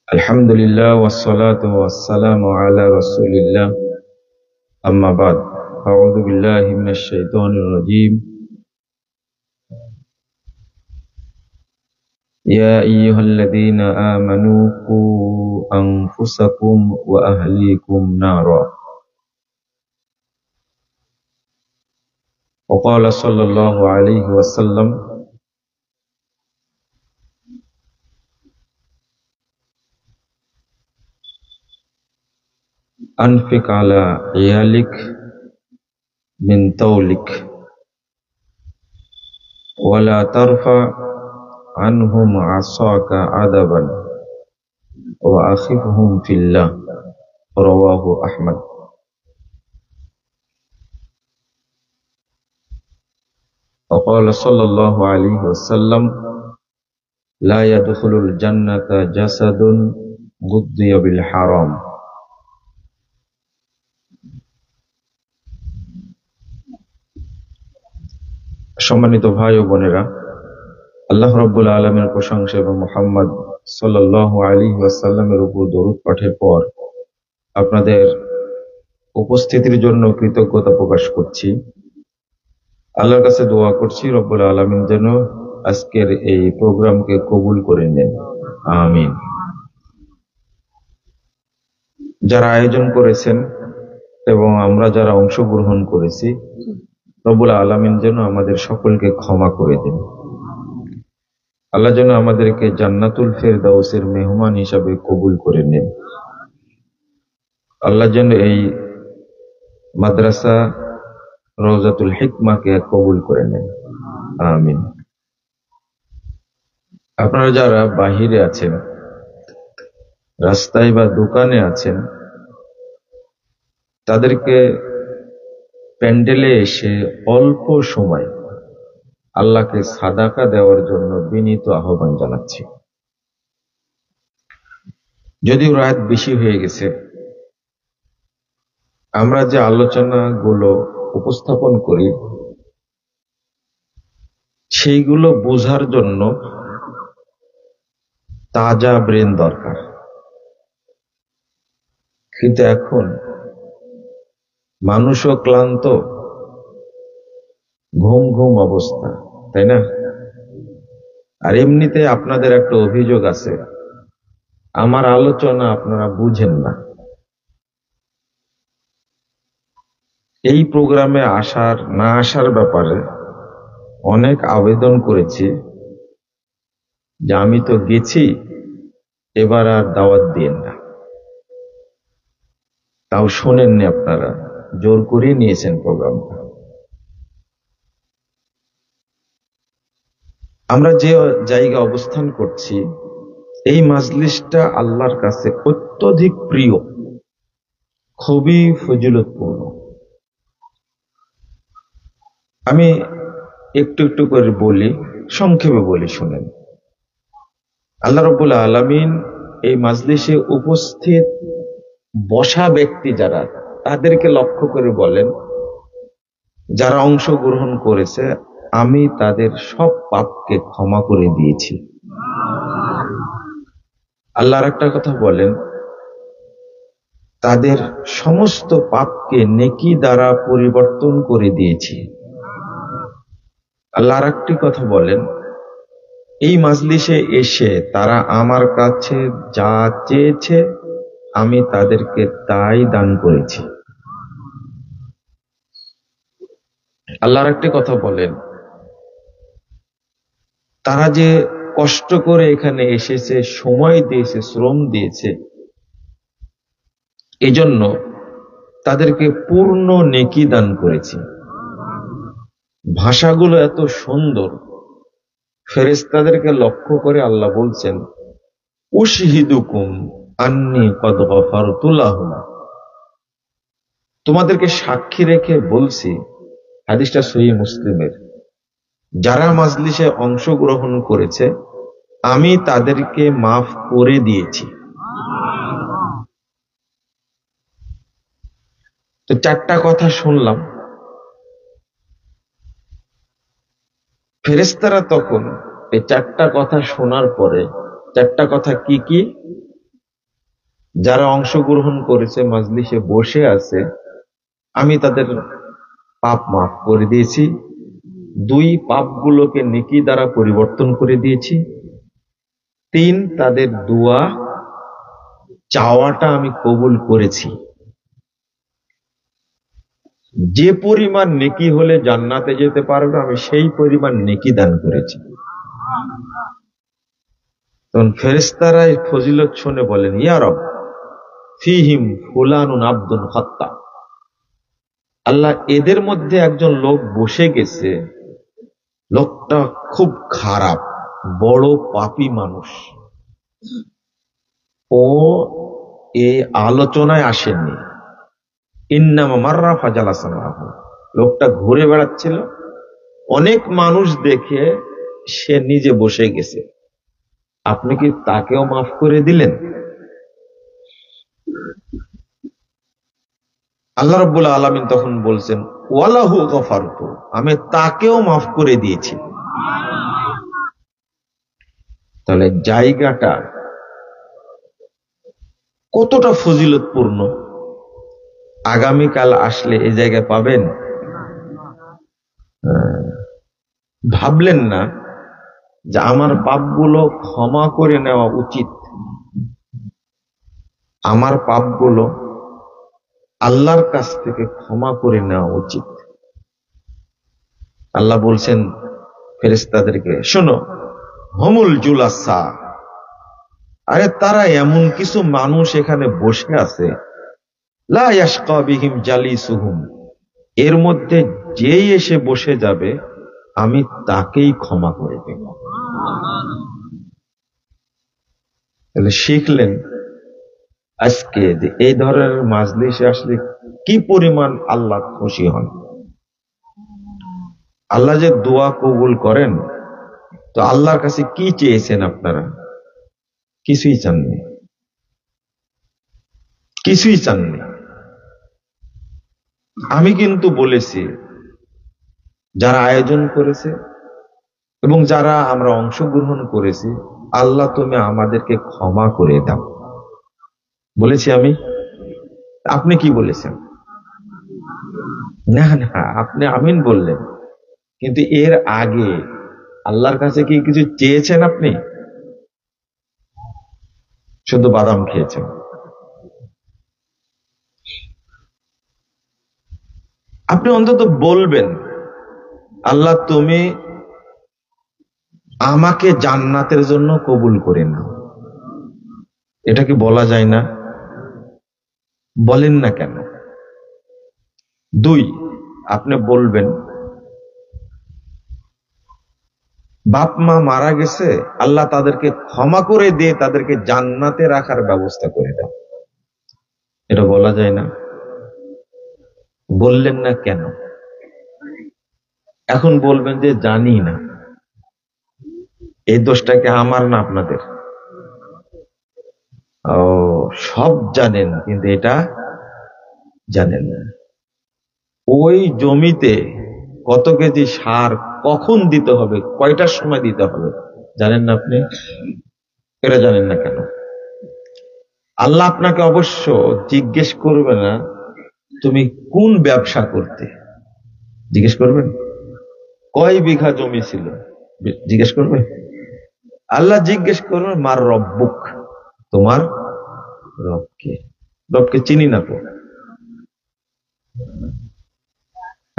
Alhamdulillah wassalatu wassalamu ala rasulillah amma ba'd. A'udhu billahi minash shaitanir rajim. Ya ayyuhalladhina amanu qu anfusakum wa ahlikum nara. Wa qala sallallahu alaihi wasallam anfiq ala iyalik min tawlik wa la tarfa anhum asaka adaban wa akhifhum fillah. Rawahu Ahmad. Wa qala sallallahu alaihi wasallam la yadkhulul jannata jasadun ghuddiya bil haram. সম্মানিত ভাই ও বোনেরা, আল্লাহ রাব্বুল আলামিনের প্রশংসা এবং মুহাম্মদ সাল্লাল্লাহু আলাইহি ওয়াসাল্লামের উপর দরুদ পাঠের পর আপনাদের উপস্থিতির জন্য কৃতজ্ঞতা প্রকাশ করছি। আল্লাহর কাছে দোয়া করছি রব্বুল আলামিন যেন আজকের এই প্রোগ্রামকে কবুল করে নেন, আমিন। যারা আয়োজন করেছেন এবং আমরা যারা অংশগ্রহণ করেছি, রব্বুল আলামিন যেন আমাদের সকলকে ক্ষমা করে দেন। আল্লাহ যেন আমাদেরকে জান্নাতুল ফেরদাউসের মেহমান হিসাবে কবুল করে নেন। আল্লাহ যেন এই মাদ্রাসা রওজাতুল হিকমাকে কবুল করে নেন, আমিন। আপনারা যারা বাহিরে আছেন, রাস্তায় বা দোকানে আছেন, তাদেরকে প্যান্ডেলে এসে অল্প সময় আল্লাহকে সাদাকা দেওয়ার জন্য বিনীত আহ্বান জানাচ্ছি। যদিও রাত বেশি হয়ে গেছে, আমরা যে আলোচনাগুলো উপস্থাপন করি সেইগুলো বোঝার জন্য তাজা ব্রেন দরকার। কিন্তু এখন মানুষও ক্লান্ত, ঘুম ঘুম অবস্থা, তাই না? আর এমনিতে আপনাদের একটা অভিযোগ আছে, আমার আলোচনা আপনারা বুঝেন না। এই প্রোগ্রামে আসার না আসার ব্যাপারে অনেক আবেদন করেছি যে আমি তো গেছি, এবার আর দাওয়াত দিয়েন না। তাও শোনেননি, আপনারা জোর করে নিয়েছেন প্রোগ্রামটা। আমরা যে জায়গায় অবস্থান করছি, এই মাজলিসটা আল্লাহর কাছে অত্যধিক প্রিয়, খুবই ফজিলতপূর্ণ। আমি একটু একটু করে বলি, সংক্ষেপে বলি, শুনেন। আল্লাহ রাব্বুল আলামিন এই মাজলিসে উপস্থিত বসা ব্যক্তি যারা, তাদেরকে লক্ষ্য করে বলেন, যারা অংশগ্রহণ করেছে আমি তাদের সব পাপকে ক্ষমা করে দিয়েছি। আল্লাহর একটা কথা বলেন, তাদের সমস্ত পাপকে নেকি দ্বারা পরিবর্তন করে দিয়েছি। আল্লাহর একটি কথা বলেন, এই মাজলিসে এসে তারা আমার কাছে যা চেয়েছে আমি তাদেরকে তাই দান করেছি। আল্লাহর একটি কথা বলেন, তারা যে কষ্ট করে এখানে এসেছে, সময় দিয়েছে, শ্রম দিয়েছে, এজন্য তাদেরকে পূর্ণ নেকি দান করেছি। ভাষাগুলো এত সুন্দর, ফেরেশতাদেরকে লক্ষ্য করে আল্লাহ বলছেন, উশহিদুকুম আন্নী কদ গফারতু লাহুম। তোমাদেরকে সাক্ষী রেখে বলছি, হাদিসটা সহিহ মুসলিমের, যারা মাজলিসে অংশগ্রহণ করেছে আমি তাদেরকে মাফ করে দিয়েছি। তো চারটা কথা শুনলাম। ফেরেশতারা তখন এই চারটা কথা শোনার পরে, চারটা কথা কি কি? যারা অংশগ্রহণ করেছে, মাজলিসে বসে আছে, আমি তাদের পাপ মাফ করে দিয়েছি। 2, পাপগুলোকে নেকি দ্বারা পরিবর্তন করে দিয়েছি। 3, তাদের দোয়া চাওয়াটা আমি কবুল করেছি। যে পরিমাণ নেকি হলে জান্নাতে যেতে পারবে, আমি সেই পরিমাণ নেকি দান করেছি। তখন ফেরেশতারা এই ফজিলত শুনে বলেন, ইয়া রব, ফিহিম ফুলানুন আব্দুন খাত্তা। আল্লাহ, এদের মধ্যে একজন লোক বসে গেছে, লোকটা খুব খারাপ, বড় পাপী মানুষ। ও এই আলোচনায় আসেননি। ইন্নামা মাররা ফাজালাসা মাহু। লোকটা ঘুরে বেড়াচ্ছিল, অনেক মানুষ দেখে সে নিজে বসে গেছে। আপনি কি তাকেও মাফ করে দিলেন? আল্লাহ রাব্বুল আলামিন তখন বলছেন, ওয়ালাহু গফারতু, আমি তাকেও মাফ করে দিয়েছি। তাহলে জায়গাটা কতটা ফজিলতপূর্ণ! আগামীকাল আসলে এই জায়গায় পাবেন? ভাবলেন না যে আমার পাপগুলো ক্ষমা করে নেওয়া উচিত, আমার পাপগুলো আল্লাহর কাছ থেকে ক্ষমা করে নেওয়া উচিত। আল্লাহ বলছেন ফেরেশতাদেরকে, শোনো, হুমুল জুলাসা, আরে তারা এমন কিছু মানুষ এখানে বসে আছে, লা ইয়াশকা বিহিম জালিসুহুম, এর মধ্যে যেই এসে বসে যাবে আমি তাকেই ক্ষমা করে দেব। তাহলে শিখলেন আজকে যে এই ধরনের মাজলিসে আসলে কি পরিমাণ আল্লাহ খুশি হন। আল্লাহ যে দোয়া কবুল করেন, তো আল্লাহর কাছে কি চেয়েছেন আপনারা? কিছুই চাননি, কিছুই চাননি। আমি কিন্তু বলেছি, যারা আয়োজন করেছে এবং যারা আমরা অংশগ্রহণ করেছি, আল্লাহ তুমি আমাদেরকে ক্ষমা করে দাও, বলেছি আমি। আপনি কি বলেছেন? না না, আপনি আমিন বললেন, কিন্তু এর আগে আল্লাহর কাছে কি কিছু চেয়েছেন? আপনি শুধু বাদাম খেয়েছেন। আপনি অন্তত বলবেন, আল্লাহ তুমি আমাকে জান্নাতের জন্য কবুল করে নাও। এটা কি বলা যায় না? বলেন না কেন? 2, আপনি বলবেন, বাপ মা মারা গেছে, আল্লাহ তাদেরকে ক্ষমা করে দিয়ে তাদেরকে জান্নাতে রাখার ব্যবস্থা করে দাও। এটা বলা যায় না? বললেন না কেন? এখন বলবেন যে জানি না। এই দোষটা কি আমার না আপনাদের? ও, সব জানেন কিন্তু এটা জানেন না। ওই জমিতে কত কেজি সার কখন দিতে হবে, কয়টার সময় দিতে হবে জানেন না আপনি? এটা জানেন না কেন? আল্লাহ আপনাকে অবশ্য জিজ্ঞেস করবে না তুমি কোন ব্যবসা করতে, জিজ্ঞেস করবেন? কয় বিঘা জমি ছিল, জিজ্ঞেস করবে? আল্লাহ জিজ্ঞেস করবে মার রব্বুক, তোমার রবকে। রবকে চিনি না তো।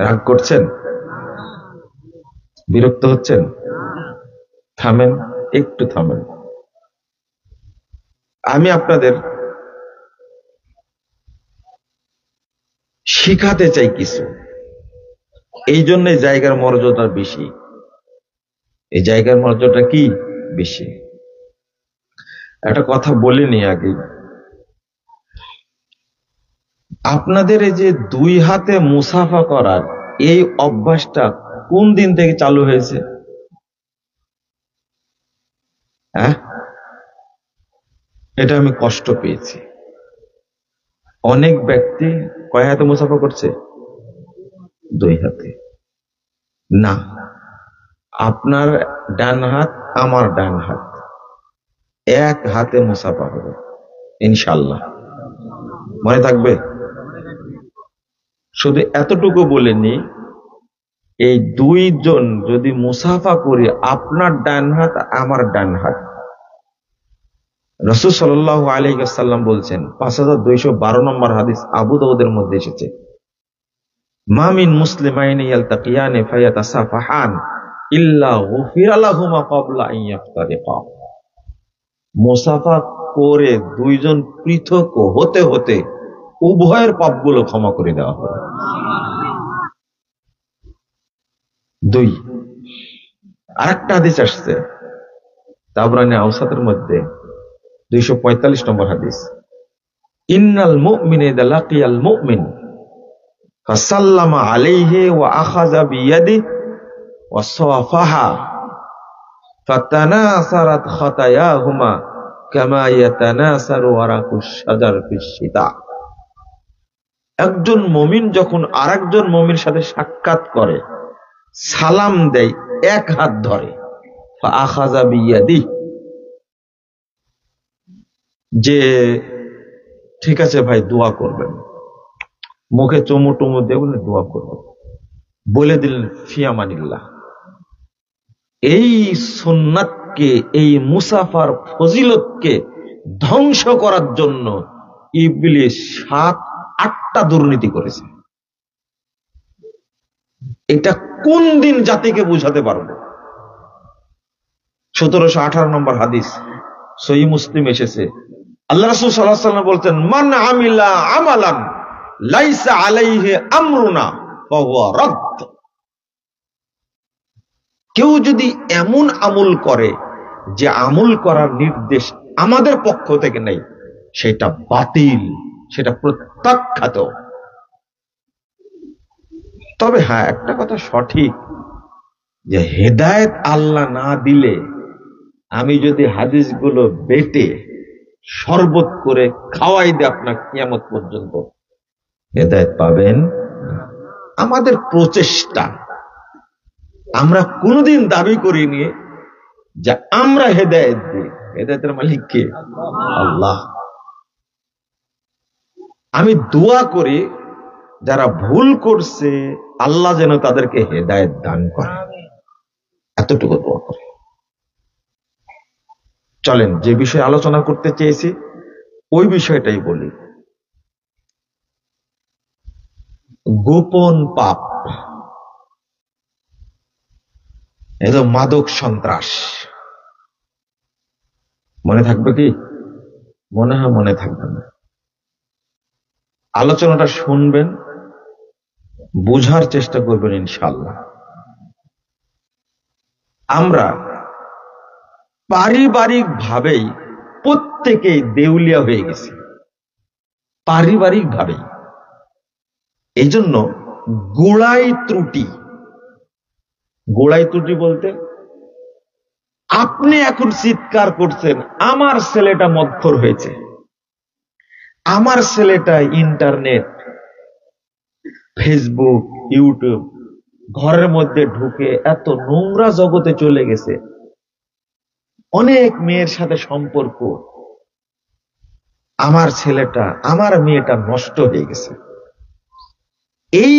রাগ করছেন? বিরক্ত হচ্ছেন? থামেন, একটু থামেন। আমি আপনাদের শিখাতে চাই কিছু, এই জন্য জায়গার মর্যাদা বেশি। এই জায়গার মর্যাদা কি বেশি? একটা কথা বলিনি আগে, আপনাদের এই যে 2 হাতে মুসাফা করার এই অভ্যাসটা কোন দিন থেকে চালু হয়েছে? হ্যাঁ, এটা আমি কষ্ট পেয়েছি। অনেক ব্যক্তি কয় হাতে মুসাফা করছে? 2 হাতে। না, আপনার ডান হাত, আমার ডান হাত, এক হাতে মুসাফা হবে। ইনশাআল্লাহ মনে থাকবে। শুধু এতটুকু বলেনি, এই দুইজন যদি মুসাফা করি, আপনার ডান হাত আমার ডান হাত, রাসূল সাল্লাল্লাহু আলাইহি ওয়াসাল্লাম বলছেন, 5212 নম্বর হাদিস আবু দাউদের মধ্যে এসেছে, মা মিন মুসলিমাইনি ইয়ালতাকিয়ানি ফায়াতাসাফাহান ইল্লা গুফিরা লাহুমা ক্বাবলা আন ইয়াফতারিকা। মুসাফা করে দুইজন পৃথক হতে হতে উভয়ের পাপগুলো ক্ষমা করে দেওয়া হবে। দুই, আরেকটা হাদিস আসছে তাবরানী আওসাতের মধ্যে 245 নম্বর হাদিস, ইন্নাল মুমিনা ইযা লাকিয়াল মুমিন ফাসাল্লামা আলাইহি ওয়া আখাযা বিয়াদিহি ওয়া সাফাহা ফাতানাসারাত খাতায়াহুমা কামা ইয়াতানাসারু ওয়ারাকুশ শাজার ফিশ শিতা। একজন মুমিন যখন আরেকজন মুমিনের সাথে সাক্ষাৎ করে, সালাম দেয়, এক হাত ধরে, ফাআখাযা বিয়াদিহি, যে ঠিক আছে ভাই দোয়া করবেন, মুখে চুমু টুমু দিয়ে বলে দোয়া করবেন, বলে দিলেন ফিয়ামানিল্লাহ। এই সুন্নাতকে, এই মুসাফার ফজিলতকে ধ্বংস করার জন্য ইবলিস 7-8টা দুর্নীতি করেছে। এটা কোন দিন জাতিকে বুঝাতে পারবে? 1718 নম্বর হাদিস সহিহ মুসলিম এসেছে, আল্লাহ রাসূল সাল্লাল্লাহু আলাইহি ওয়াসাল্লাম বলতেন, মান আমিলা আমালান লাইসা আলাইহি আমরুনা ফাহুয়া রাদ। কেউ যদি এমন আমল করে যে আমল করার নির্দেশ আমাদের পক্ষ থেকে নেই, সেটা বাতিল, সেটা প্রত্যাখ্যাত। তবে হ্যাঁ, একটা কথা সঠিক, যে হেদায়েত আল্লাহ না দিলে আমি যদি হাদিসগুলো বেটে শরবত করে খাওয়াই দিই আপনার কিয়ামত পর্যন্ত, হেদায়েত পাবেন। আমাদের প্রচেষ্টা, আমরা কোনদিন দাবি করিনি যে আমরা হেদায়েত দিই, হেদায়েতের মালিক কে? আল্লাহ। আমি দোয়া করি যারা ভুল করছে আল্লাহ যেন তাদেরকে হেদায়েত দান করে, এতটুকু দোয়া করি। চলেন যে বিষয়ে আলোচনা করতে চেয়েছি ওই বিষয়টাই বলি। গোপন পাপ, এই তো মাদক সন্ত্রাস, মনে থাকবে কি? মনে হয় মনে থাকবে না। আলোচনাটা শুনবেন, বুঝার চেষ্টা করবেন ইনশাআল্লাহ। আমরা পারিবারিক ভাবেই প্রত্যেকেই দেউলিয়া হয়ে গেছি, পারিবারিক ভাবেই। এই জন্য গোড়াই ত্রুটি, গোড়াই ত্রুটি বলতে আপনি এখন চিৎকার করছেন আমার ছেলেটা মদখোর হয়েছে, আমার ছেলেটা ইন্টারনেট, ফেসবুক, ইউটিউব ঘরের মধ্যে ঢুকে এত নোংরা জগতে চলে গেছে, অনেক মেয়ের সাথে সম্পর্ক, আমার ছেলেটা, আমার মেয়েটা নষ্ট হয়ে গেছে। এই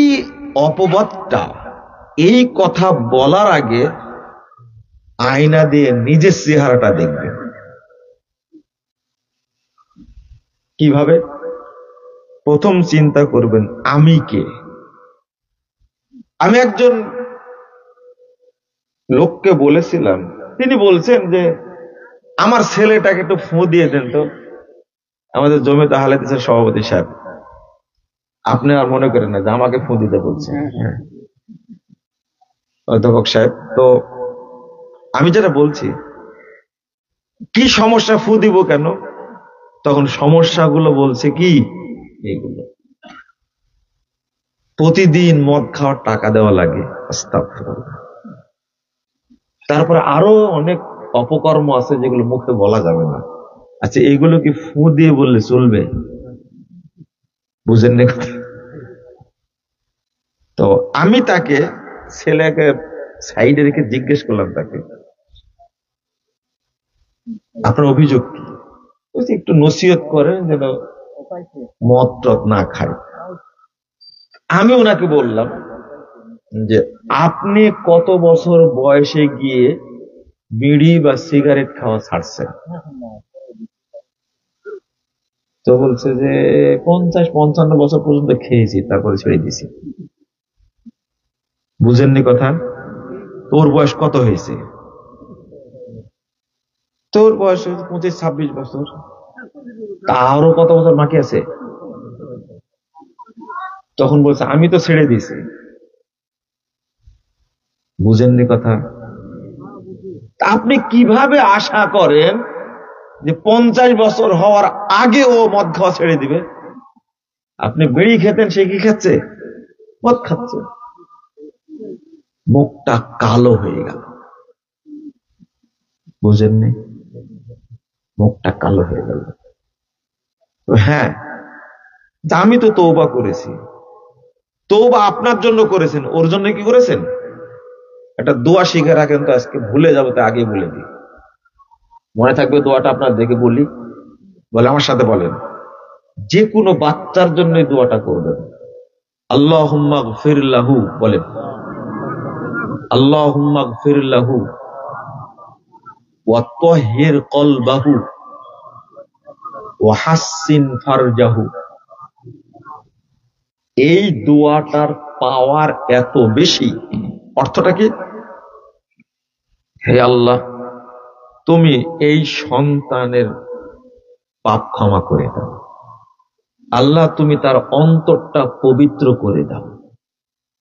অপবাদটা, এই কথা বলার আগে আয়না দিয়ে নিজের চেহারাটা দেখবেন। কিভাবে? প্রথম চিন্তা করবেন আমি কে। আমি একজন লোককে বলেছিলাম, তিনি বলছেন যে আমার ছেলেটাকে একটু ফু দিয়ে দেন তো। আমাদের জমিয়ত আহলে হাদিসের সভাপতি সাহেব, আপনি আর মনে করেন না যে আমাকে ফু দিতে বলছেন অধ্যাপক সাহেব। তো আমি যেটা বলছি, কি সমস্যা, ফু দিব কেন? তখন সমস্যাগুলো বলছে কি, এইগুলো প্রতিদিন মদ খাওয়ার টাকা দেওয়া লাগে, আস্তাগফিরুল্লাহ। তারপরে আরো অনেক অপকর্ম আছে যেগুলো মুখে বলা যাবে না। আচ্ছা, এগুলো কি ফু দিয়ে বললে চলবে? বুঝেন না? তো আমি তাকে, ছেলেকে সাইডে রেখে জিজ্ঞেস করলাম তাকে, আপনার অভিযোগ কি? একটু নসিহত করেন যেন মদ টদ না খায়। আমি ওনাকে বললাম যে আপনি কত বছর বয়সে গিয়ে বিড়ি বা সিগারেট খাওয়া ছাড়ছেন? তো বলছে যে 50-55 বছর পর্যন্ত খেয়েছি, তারপরে ছেড়ে দিছি। বুঝেননি কথা? তোর বয়স কত হয়েছে? তোর বয়স 25-26 বছর, তারও কত বছর বাকি আছে। তখন বলছে আমি তো ছেড়ে দিছি। বুঝেননি কথা? আপনি কিভাবে আশা করেন যে 50 বছর হওয়ার আগে ও মদ খাওয়া ছেড়ে দিবে? আপনি বিড়ি খেতেন, সে কি খাচ্ছে? মদ খাচ্ছে। মুখটা কালো হয়ে গেল। বুঝেননি? মুখটা কালো হয়ে গেল। হ্যাঁ, আমি তো তওবা করেছি। তওবা আপনার জন্য করেছেন, ওর জন্য কি করেছেন? একটা দোয়া শিখে রাখেন তো, আজকে ভুলে যাবো, তো আগে বলে দিই, মনে থাকবে দোয়াটা আপনার দেখে বলি। বলে আমার সাথে বলেন, যে কোনো বাচ্চার জন্য দোয়াটা করবেন। আল্লাহুম্মা গফির লাহু, বলেন আল্লাহুম্মা গফির লাহু ওয়া তাহহির কলবাহু ওয়া হাসসিন ফারজাহু। এই দোয়াটার পাওয়ার এত বেশি। অর্থটা কি? হে আল্লাহ, তুমি এই সন্তানের পাপ ক্ষমা করে দাও। আল্লাহ, তুমি তার অন্তরটা পবিত্র করে দাও।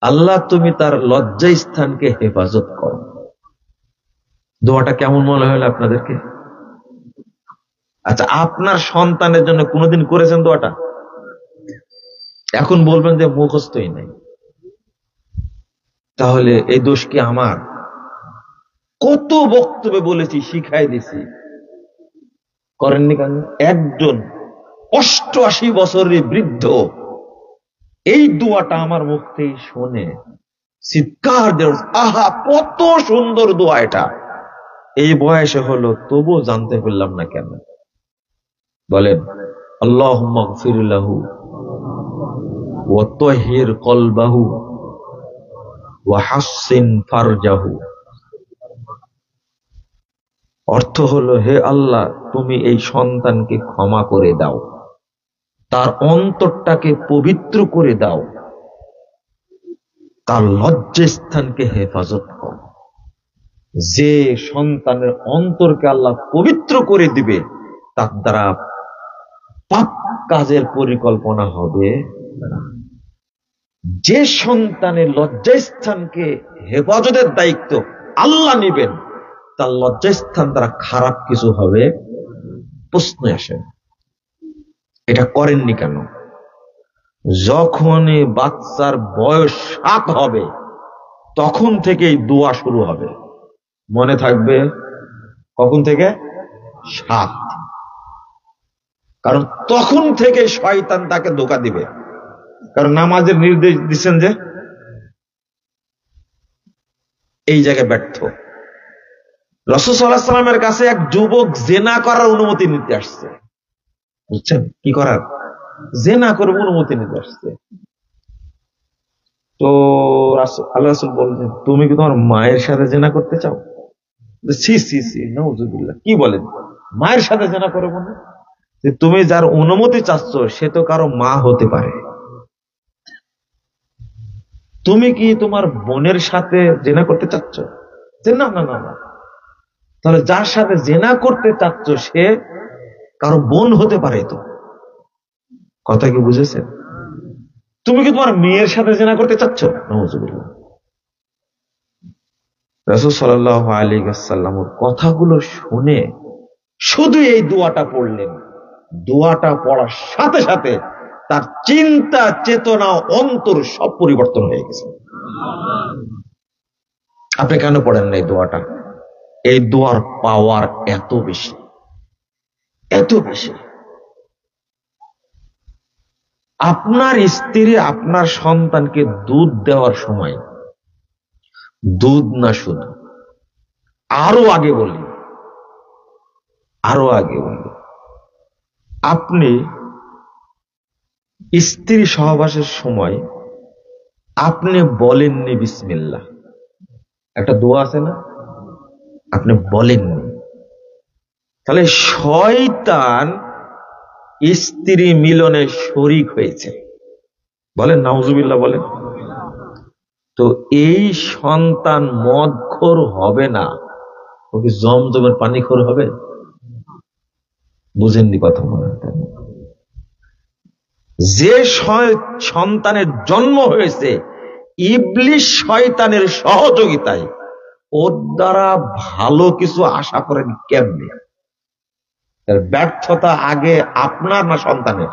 আল্লাহ, তুমি তার লজ্জা স্থানকে হেফাজত করো। দোয়াটা কেমন মনে হলো আপনাদেরকে? আচ্ছা, আপনার সন্তানের জন্য কোনোদিন করেছেন দোয়াটা? এখন বলবেন যে মুখস্থই নেই। তাহলে এই দোষ কি আমার? কত বক্তব্যে বলেছি, শিখাই দিছি, করেননি কেন? একজন 88 বছরের বৃদ্ধ এই দোয়াটা আমার মুখ থেকে শুনে চিৎকার দেয়, আহা কত সুন্দর দোয়া এটা। এই বয়সে হলো, তবুও জানতে পারলাম না কেন। বলেন আল্লাহুম্মা গফির লাহু ওয়া তাহহির কলবাহু ওয়া হাসসিন ফারজাহু। অর্থ হলো, হে আল্লাহ, তুমি এই সন্তানকে ক্ষমা করে দাও, তার অন্তরটাকে পবিত্র করে দাও, তার লজ্জাস্থানকে হেফাজত করো। যে সন্তানের অন্তরকে আল্লাহ পবিত্র করে দিবে, তার দ্বারা পাপ কাজের পরিকল্পনা হবে না। যে সন্তানের লজ্জাস্থানকে হেফাজতের দায়িত্ব আল্লাহ নেবেন, তার লজ্জাস্থান দ্বারা খারাপ কিছু হবে প্রশ্ন আসে। এটা করেননি কেন? যখনই বাচ্চার বয়স 7 হবে, তখন থেকেই দোয়া শুরু হবে। মনে থাকবে, কখন থেকে? 7। কারণ তখন থেকে শয়তান তাকে ধোঁকা দিবে। কারণ নামাজের নির্দেশ দিচ্ছেন যে এই জায়গায় ব্যর্থ। রাসূল সাল্লাল্লাহু আলাইহি ওয়াসাল্লামের কাছে এক যুবক জেনা করার অনুমতি নিতে আসছে। বুঝছেন কি করার? জেনা করব অনুমতি নিতে আসছে। তো আল্লাহ রাসূল বললেন, তুমি কি তোমার মায়ের সাথে জেনা করতে চাও? সি সি সি, নাউযুবিল্লাহ, কি বলেন? মায়ের সাথে জেনা করে মনে? যে তুমি যার অনুমতি চাচ্ছ সে তো কারো মা হতে পারে। তুমি কি তোমার বোনের সাথে জেনা করতে চাচ্ছ? যে না না না না। তাহলে যার সাথে জেনা করতে চাচ্ছ সে কারো বোন হতে পারে। তো কথা কি বুঝেছেন? তুমি কি তোমার মেয়ের সাথে জেনা করতে চাচ্ছ? নাউযুবিল্লাহ। রাসূল সাল্লাল্লাহু আলাইহি ওয়াসাল্লামের কথাগুলো শুনে শুধু এই দোয়াটা পড়লেন। দোয়াটা পড়ার সাথে সাথে তার চিন্তা, চেতনা, অন্তর সব পরিবর্তন হয়ে গেছে। আপনি কেন পড়েন না এই দোয়াটা? এই দোয়ার পাওয়ার এত বেশি, এত বেশি। আপনার স্ত্রী আপনার সন্তানকে দুধ দেওয়ার সময়, দুধ না শুধু, আরো আগে বলি, আপনি স্ত্রী সহবাসের সময় আপনি বলেননি বিসমিল্লাহ, একটা দোয়া আছে না, আপনি বলেননি, তাহলে শয়তান স্ত্রী মিলনে শরীক হয়েছে। বলেন নাউজুবিল্লাহ, বলেন। তো এই সন্তান মদখোর হবে না, ও কি জমজমের পানিখোর হবে? বুঝেননি কথা মনে হয়। যে সন্তানের জন্ম হয়েছে ইবলিশ শয়তানের সহযোগিতায়, ওর দ্বারা ভালো কিছু আশা করেন কেমনে? ব্যর্থতা আগে আপনার না সন্তানের?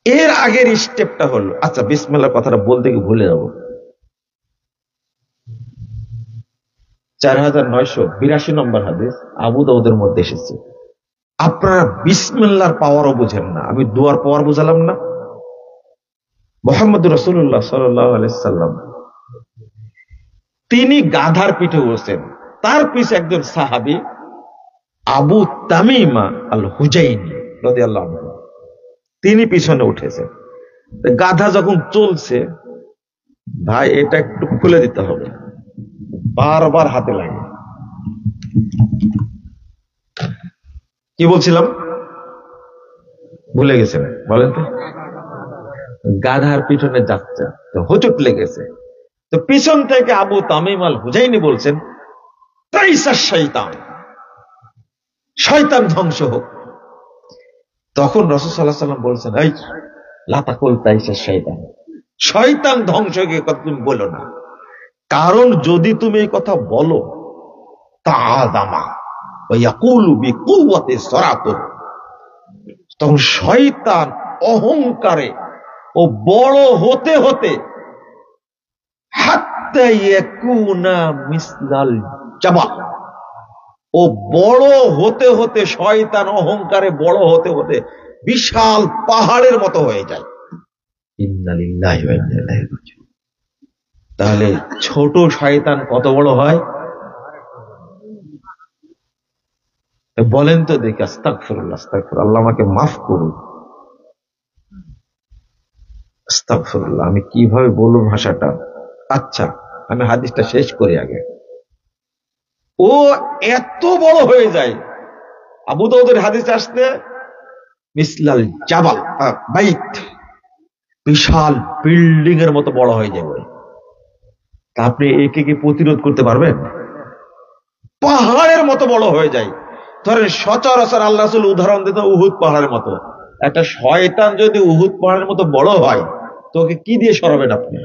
এর আগের স্টেপটা হলো, আচ্ছা বিসমিল্লাহর কথাটা বলতে গিয়ে ভুলে যাব, 4982 নম্বর হাদিস আবু দাউদের মধ্যে এসেছে। আপনারা বিসমিল্লাহর পাওয়ারও বুঝেন না, আমি দুয়ার পাওয়ার বুঝালাম না। মুহাম্মদ রাসূলুল্লাহ সাল্লাল্লাহু আলাইহি সাল্লাম তিনি গাধার পিঠে বসেন, তার পিছে একজন সাহাবী আবু তামিমা আল হুজাইনি রাদিয়াল্লাহু আনহু, তিনি পিছনে উঠেছেন। গাধা যখন চলছে, ভাই এটা একটু খুলে দিতে হবে, বারবার হাতে লাগে। কি বলছিলাম ভুলে গেছেন, বলেন তো? গাধার পিছনে যাচ্ছে, তো হোঁচট লেগেছে, তো পিছন থেকে আবু তামিম আল হুজাইনি বলছেন, তাইসা শয়তান, শয়তান ধ্বংস হোক। তখন রাসূল সাল্লাল্লাহু আলাইহি সাল্লাম বলছেন, এই লা তাকুল তাইসা শয়তান, শয়তান ধ্বংস হয়ে কথা তুমি বলো না, কারণ যদি তুমি এই কথা বলো তাআদামা ওয়া ইয়াকুলু বিকুওয়াতি সরাতুন, তখন শয়তান অহংকারে ও বড় হতে হতে হাত্তা ইয়াকুনা মিসলাল জাবাল, ও বড় হতে হতে শয়তান অহংকারে বড় হতে হতে বিশাল পাহাড়ের মতো হয়ে যায়। ইন্না লিল্লাহি ওয়া ইন্না ইলাইহি রাজিউন। তাহলে ছোট শয়তান কত বড় হয় বলেন তো দেখি? আস্তাগফিরুল্লাহ, আস্তাগফিরুল্লাহ, আল্লাহ আমাকে মাফ করুন। আস্তাগফিরুল্লাহ, আমি কিভাবে বলবো ভাষাটা? আচ্ছা, আমি হাদিসটা শেষ করি আগে। ও এত বড় হয়ে যায়, আবু দাউদের হাদিস আসতে মিসলাল জাবাল, বাইত, বিশাল বিল্ডিং এর মতো বড় হয়ে যাবে। তা আপনি একে কি প্রতিরোধ করতে পারবেন? পাহাড়ের মতো বড় হয়ে যায়। ধরেন সচরাচর আল্লাহ রাসূল উদাহরণ দিত উহুদ পাহাড়ের মতো। একটা শয়তান যদি উহুদ পাহাড়ের মতো বড় হয়, তো ওকে কি দিয়ে সরাবেন আপনি?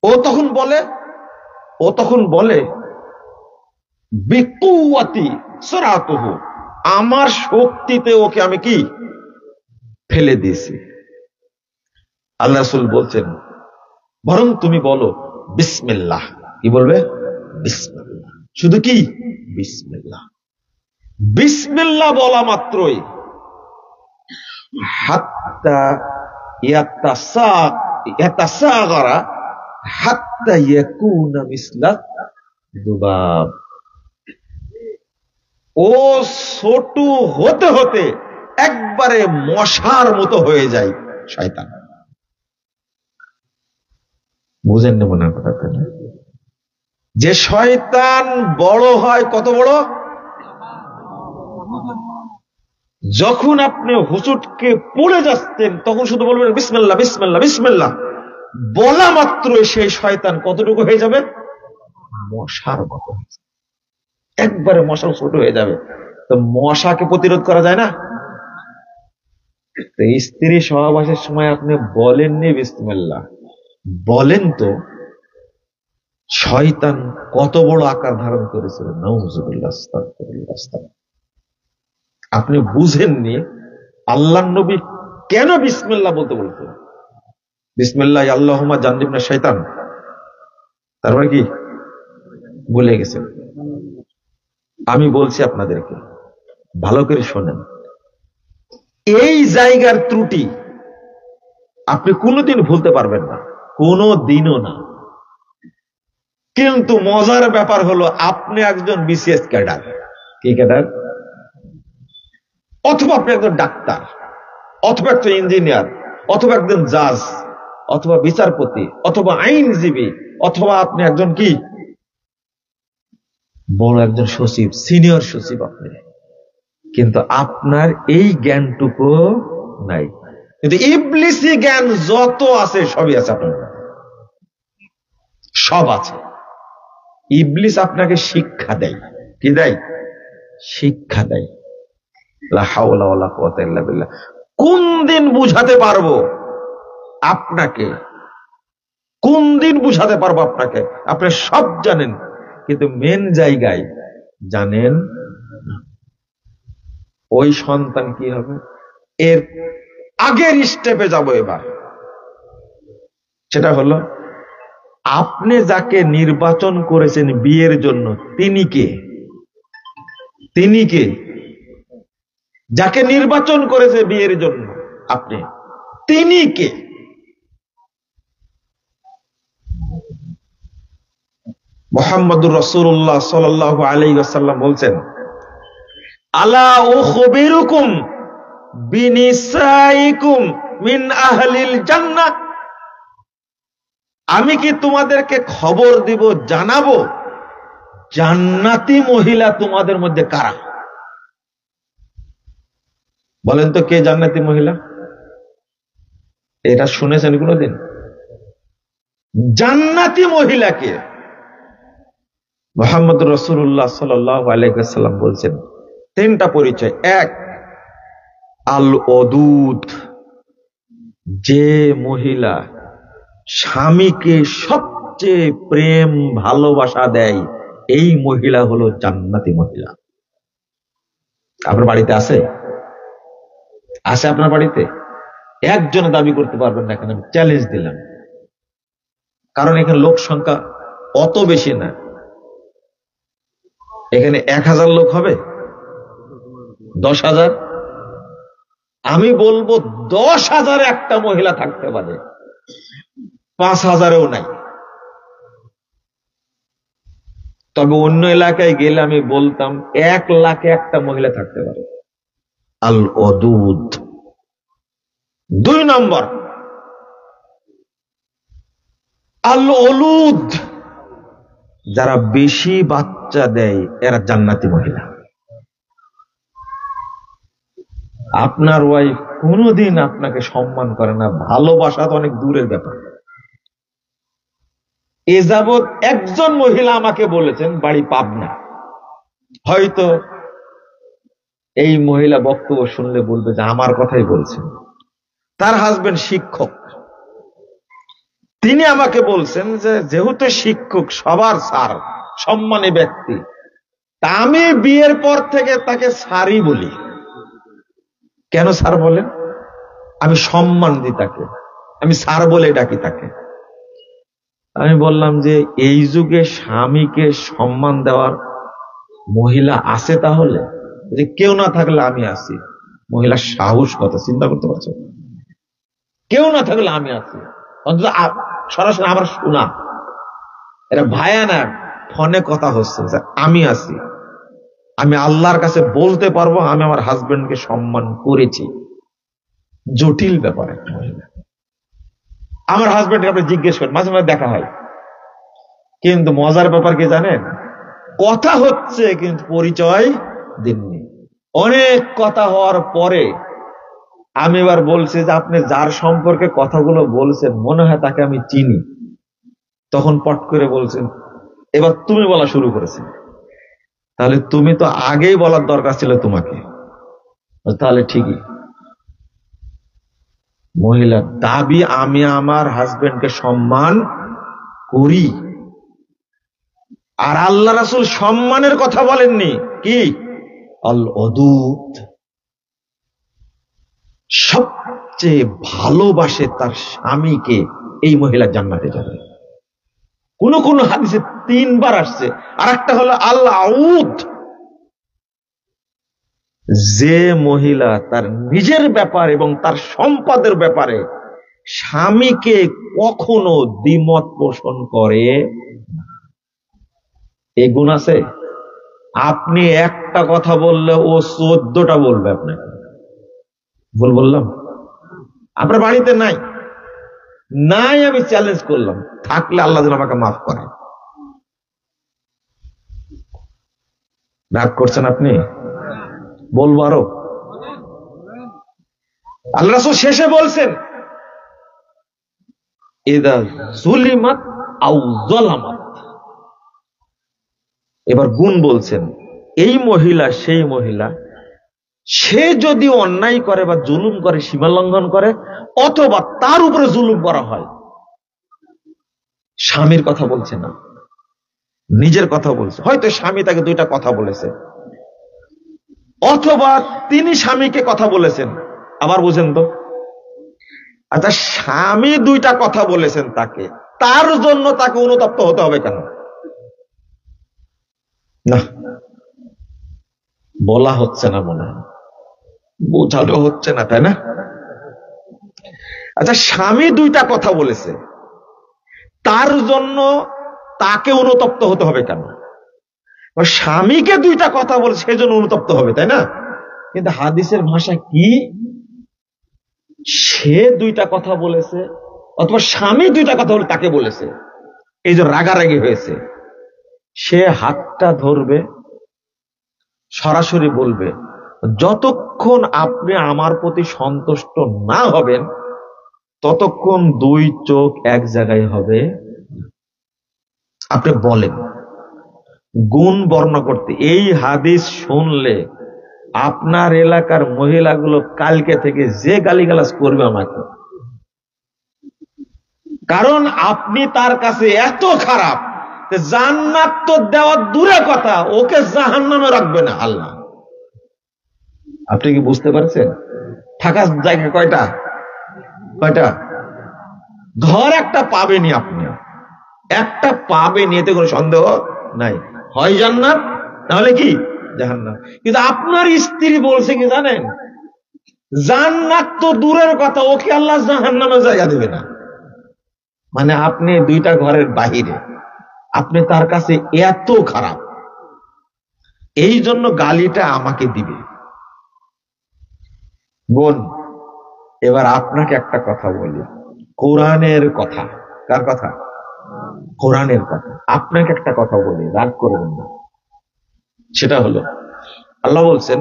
ও তখন বলে বিকুওয়াতি সরাতুহু, আমার শক্তিতে ওকে আমি কি ফেলে দিয়েছি। আল্লাহ রাসূল বলছেন, বরং তুমি বলো বিসমিল্লাহ। কি বলবে? বিসমিল্লাহ। শুধু কি? বিসমিল্লাহ। বিসমিল্লাহ বলা মাত্রই হাত্তা ইয়াতাসাগারা হাত্তা ইয়াকুনা মিসলা দুবাব, ও ছোট হতে হতে একবারে মশার মতো হয়ে যায় শয়তান। বুঝেন না মনে কথা? যে শয়তান বড় হয় কত বড়? যখন আপনি হুচুটকে পড়ে যাচ্ছেন তখন শুধু বলবেন বিসমিল্লাহ, বিসমিল্লাহ, বিসমিল্লাহ, বলা মাত্রই সেই শয়তান কতটুকু হয়ে যাবে? মশার মতো, একবারে মশার ছোট হয়ে যাবে। তো মশাকে প্রতিরোধ করা যায় না? স্ত্রী সহবাসের সময় আপনি বলেননি বিসমিল্লাহ, বলেন তো শয়তান কত বড় আকার ধারণ করেছিল। নাউযুবিল্লাহ, আস্তাগফিরুল্লাহ, আস্তাগফিরুল্লাহ। আপনি বুঝেননি আল্লাহর নবী কেন বিসমিল্লাহ বলতে বলতেন। বিসমিল্লাহ আল্লাহুম্মা জান্নিবনা শয়তান, তারপরে কি বলে গেছেন? আমি বলছি আপনাদেরকে, ভালো করে শোনেন, এই জায়গার ত্রুটি আপনি কোনোদিন ভুলতে পারবেন না, কোনো দিনও না। কিন্তু মজার ব্যাপার হলো আপনি একজন বিসিএস ক্যাডার। কি ক্যাডার? অথবা আপনি একজন ডাক্তার, অথবা একজন ইঞ্জিনিয়ার, অথবা একজন জাজ, অথবা বিচারপতি, অথবা আইনজীবী, অথবা আপনি একজন কি বড় একজন সচিব, সিনিয়র সচিব আপনি, কিন্তু আপনার এই জ্ঞানটুকু নাই। কিন্তু ইবলিসি জ্ঞান যত আছে সবই আছে আপনার, সব আছে। ইবলিস আপনাকে শিক্ষা দেয়, কি দেয়? শিক্ষা দেয়। লা হাওলা ওয়ালা কুওয়াতা ইল্লা বিল্লাহ। কোন দিন বুঝাতে পারবো আপনাকে, কোন দিন বুঝাতে পারবো আপনাকে? আপনি সব জানেন, কিন্তু মেন জায়গায় জানেন না। ওই সন্তান কি হবে? এর আগের স্টেপে যাব এবার। সেটা হলো, আপনি যাকে নির্বাচন করেছেন বিয়ের জন্য, তিনি কে? তিনি কে? যাকে নির্বাচন করেছে বিয়ের জন্য আপনি, তিনি কে? মুহাম্মদুর রাসূলুল্লাহ সাল্লাল্লাহু আলাইহি ওয়াসাল্লাম বলছেন, আলা উখবিরুকুম বিনিসাইকুম মিন আহলিল জান্নাহ, আমি কি তোমাদেরকে খবর দিব, জানাবো জান্নাতি মহিলা তোমাদের মধ্যে কারা? বলেন তো কে জান্নাতি মহিলা? এটা শুনেছেন কোনদিন? জান্নাতি মহিলা কে? মুহাম্মদুর রাসূলুল্লাহ সাল্লাল্লাহু আলাইহি ওয়াসাল্লাম বলছেন তিনটা পরিচয়। এক, আল ওদুদ, যে মহিলা স্বামীকে সবচেয়ে প্রেম ভালোবাসা দেয়, এই মহিলা হলো জান্নাতি মহিলা। আপনার বাড়িতে আছে? আছে আপনার বাড়িতে? একজনে দাবি করতে পারবেন না, এখানে আমি চ্যালেঞ্জ দিলাম। কারণ এখানে লোক সংখ্যা অত বেশি না। এখানে 1000 লোক হবে, 10,000? আমি বলবো 10,000 একটা মহিলা থাকতে পারে, 5,000-এও নাই। তবে অন্য এলাকায় গেলে আমি বলতাম 1 লাখে একটা মহিলা থাকতে পারে। আল ওদুদ। 2 নম্বর, আল ওলুদ, যারা বেশি বাচ্চা দেয় এরা জান্নাতি মহিলা। আপনার ওয়াইফ কোনোদিন আপনাকে সম্মান করে না, ভালোবাসা তো অনেক দূরের ব্যাপার। এ যাবৎ একজন মহিলা আমাকে বলেছেন, বাড়ি পাবনা, হয়তো এই মহিলা বক্তব্য শুনলে বলবে যে আমার কথাই বলছেন। তার হাজবেন্ড শিক্ষক, তিনি আমাকে বলছেন যে যেহেতু শিক্ষক সবার স্যার, সম্মানী ব্যক্তি, তা আমি বিয়ের পর থেকে তাকে স্যারই বলি। কেন স্যার বলেন? আমি সম্মান দিই তাকে, আমি স্যার বলে ডাকি তাকে। আমি বললাম যে এই যুগে স্বামীকে সম্মান দেওয়ার মহিলা আছে? তাহলে যে কেউ না থাকলে আমি আছি। মহিলার সাহস কথা চিন্তা করতে পারছো? কেউ না থাকলে আমি আছি, অন্তত সরাসরি আমার শোনা, এটা ভায়া না, ফোনে কথা হচ্ছে যে আমি আছি, আমি আল্লাহর কাছে বলতে পারবো আমি আমার হাজবেন্ডকে সম্মান করেছি। জটিল ব্যাপার একটা মহিলা। আমার হাজবেন্ডকে আপনি জিজ্ঞেস করেন, মাঝে মাঝে দেখা হয়, কিন্তু মজার ব্যাপার কি জানেন? কথা হচ্ছে কিন্তু পরিচয় দেননি। অনেক কথা হওয়ার পরে আমি এবার বলছি যে আপনি যার সম্পর্কে কথাগুলো বলছেন মনে হয় তাকে আমি চিনি। তখন পট করে বলছেন, এবার তুমি বলা শুরু করেছেন। তাহলে তুমি তো আগেই বলার দরকার ছিল তোমাকে। তাহলে ঠিকই, মহিলার দাবি আমি আমার হাজবেন্ডকে সম্মান করি। আর আল্লাহ রাসূল সম্মানের কথা বলেননি, কি? আল ওদুদ, সবচেয়ে ভালোবাসে তার স্বামীকে, এই মহিলা জান্নাতে যাবে। কোন কোন হাদিসে 3 বার আসছে। আর একটা হলো আল আউদ, যে মহিলা তার নিজের ব্যাপার এবং তার সম্পদের ব্যাপারে স্বামীকে কখনো দ্বিমত পোষণ করে। এই গুণ আছে। আপনি একটা কথা বললে ও 14টা বলবে আপনাকে। ভুল বললাম? আপনার বাড়িতে নাই, নাই আমি চ্যালেঞ্জ করলাম, থাকলে আল্লাহ যেন আমাকে মাফ করে। রাগ করছেন আপনি? বলবো আরো? আল্লাহ রাসূল শেষে বলছেন ইদা যুলিমাত আও যালামাত। এবার গুণ বলছেন, এই মহিলা সেই মহিলা, সে যদি অন্যায় করে বা জুলুম করে, সীমা লঙ্ঘন করে, অথবা তার উপরে জুলুম করা হয়। স্বামীর কথা বলছে না, নিজের কথা বলছে। হয়তো স্বামী তাকে দুইটা কথা বলেছে, অথবা তিনি স্বামীকে কথা বলেছেন। আবার বুঝেন তো, আচ্ছা স্বামী দুইটা কথা বলেছেন তাকে, তার জন্য তাকে অনুতপ্ত হতে হবে কেন? না, বলা হচ্ছে না, মনে হয় বোঝানো হচ্ছে না, তাই না? আচ্ছা স্বামী দুইটা কথা বলেছে, তার জন্য তাকে অনুতপ্ত হতে হবে কেন? স্বামীকে দুইটা কথা বলে সেজন্য অনুতপ্ত হবে, তাই না? কিন্তু হাদিসের ভাষা কি, সে দুইটা কথা বলেছে অথবা স্বামী দুইটা কথা বলে তাকে বলেছে, এই যে রাগারাগি হয়েছে, সে হাতটা ধরবে, সরাসরি বলবে, যতক্ষণ আপনি আমার প্রতি সন্তুষ্ট না হবেন ততক্ষণ দুই চোখ এক জায়গায় হবে। আপনি বলেন গুণ বর্ণনা করতে। এই হাদিস শুনলে আপনার এলাকার মহিলাগুলো কালকে থেকে যে গালিগালাজ করবে আমাকে, কারণ আপনি তার কাছে এত খারাপ, জান্নাত তো দেওয়া দূরে কথা, ওকে জাহান্নামে রাখবে না আল্লাহ। আপনি কি বুঝতে পারছেন? থাকার জায়গা কয়টা? কয়টা ঘর? একটা পাবেনি আপনি, একটা পাবেনি, এতে কোনো সন্দেহ নাই। হয় জান্নাত, তাহলে কি জাহান্নাম। কিন্তু আপনার স্ত্রী বলছে কি জানেন, জান্নাত তো দূরের কথা, ওকে আল্লাহ জাহান্নামে জায়গা দেবে না। মানে আপনি দুইটা ঘরের বাহিরে, আপনি তার কাছে এত খারাপ, এই জন্য গালিটা আমাকে দিবে। বোন, এবার আপনাকে একটা কথা বলি, কোরআনের কথা। কার কথা? কোরআনের কথা। আপনাকে একটা কথা বলি, রাগ করবেন না। সেটা হলো, আল্লাহ বলছেন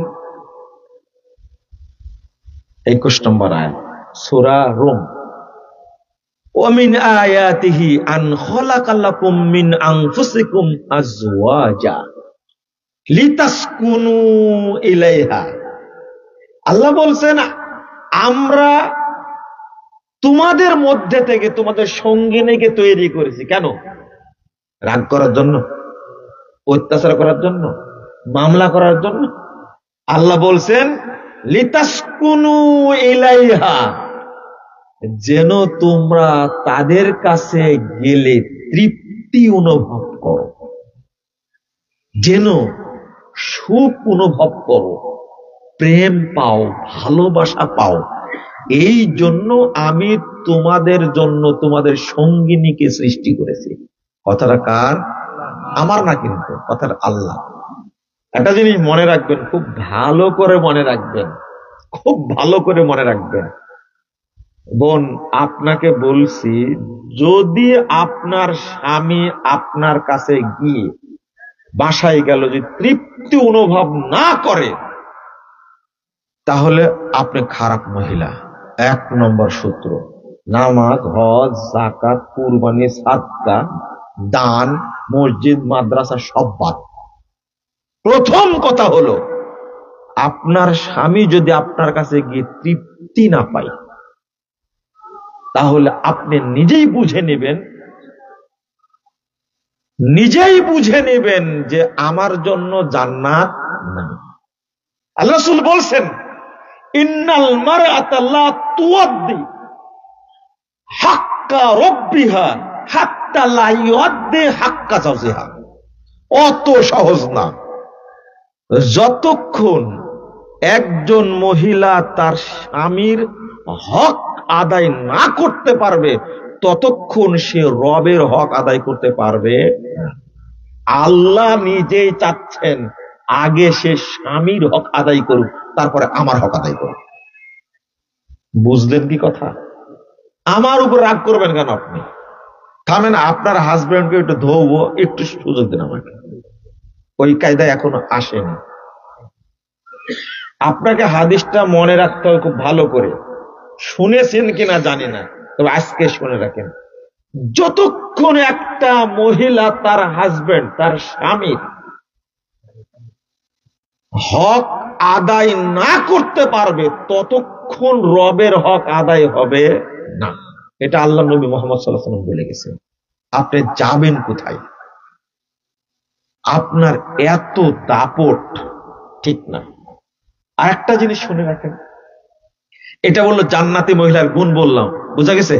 21 নম্বর আয়াত সূরা রুম, ওয়ামিন আয়াতিহি আন খালাকালাকুম মিন আনফুসিকুম আজওয়াজা লিতাসকুনু ইলাইহা। আল্লাহ বলছেন আমরা তোমাদের মধ্যে থেকে তোমাদের সঙ্গিনীকে তৈরি করেছি। কেন? রাগ করার জন্য, অত্যাচার করার জন্য, মামলা করার জন্য? আল্লাহ বলছেন লিতাসকুনু ইলাইহা, যেন তোমরা তাদের কাছে গেলে তৃপ্তি অনুভব করো, যেন সুখ অনুভব করো, প্রেম পাও, ভালোবাসা পাও। এই জন্য আমি তোমাদের জন্য তোমাদের সঙ্গিনীকে সৃষ্টি করেছি। কথাটা কার? আমার না, কিন্তু কথাটা আল্লাহ। একটা জিনিস মনে রাখবেন, খুব ভালো করে মনে রাখবেন, খুব ভালো করে মনে রাখবেন। বোন, আপনাকে বলছি, যদি আপনার স্বামী আপনার কাছে গিয়ে বাসায় গেল যদি তৃপ্তি অনুভব না করে, তাহলে আপনি খারাপ মহিলা। 1 নম্বর সূত্র, নামাজ, হজ, যাকাত, কুরবানি, সাদকা, দান, মসজিদ, মাদ্রাসা সব বাদ। প্রথম কথা হলো, আপনার স্বামী যদি আপনার কাছে গিয়ে তৃপ্তি না পায়, তাহলে আপনি নিজেই বুঝে নেবেন যে আমার জন্য জান্নাত নাই। আল্লাহ রাসূল বলছেন ইন্নাল মারআতা লা তুওয়াদ্দি হাক্কা রাব্বিহা হাত্তা লা ইউআদ্দি হাক্কা যাওজিহা। অত সহজ না। যতক্ষণ একজন মহিলা তার স্বামীর হক আদায় না করতে পারবে, ততক্ষণ সে রবের হক আদায় করতে পারবে না। আল্লাহ নিজেই চাচ্ছেন আগে সে স্বামীর হক আদায় করুক, তারপরে আমার হক আদায় করুক। বুঝলেন কি কথা? আমার উপর রাগ করবেন কেন আপনি? থামেন, আপনার হাজবেন্ডকে একটু ধোবো, একটু সুযোগ দিন আমাকে। ওই কায়দা এখনো আসেনি। আপনাকে হাদিসটা মনে রাখতে হবে খুব ভালো করে। শুনেছেন কিনা জানি না, তবে আজকে শুনে রাখেন। যতক্ষণ একটা মহিলা তার হাজবেন্ড, তার স্বামীর হক আদায় না করতে পারবে, ততক্ষণ রবের হক আদায় হবে না। এটা আল্লাহ নবী মুহাম্মদ সাল্লাল্লাহু আলাইহি ওয়াসাল্লাম বলে গেছেন। আপনি যাবেন কোথায়? আপনার এত দাপট ঠিক না। আর একটা জিনিস শুনে রাখেন, এটা বললো জান্নাতি মহিলার গুণ, বললাম বোঝা গেছে?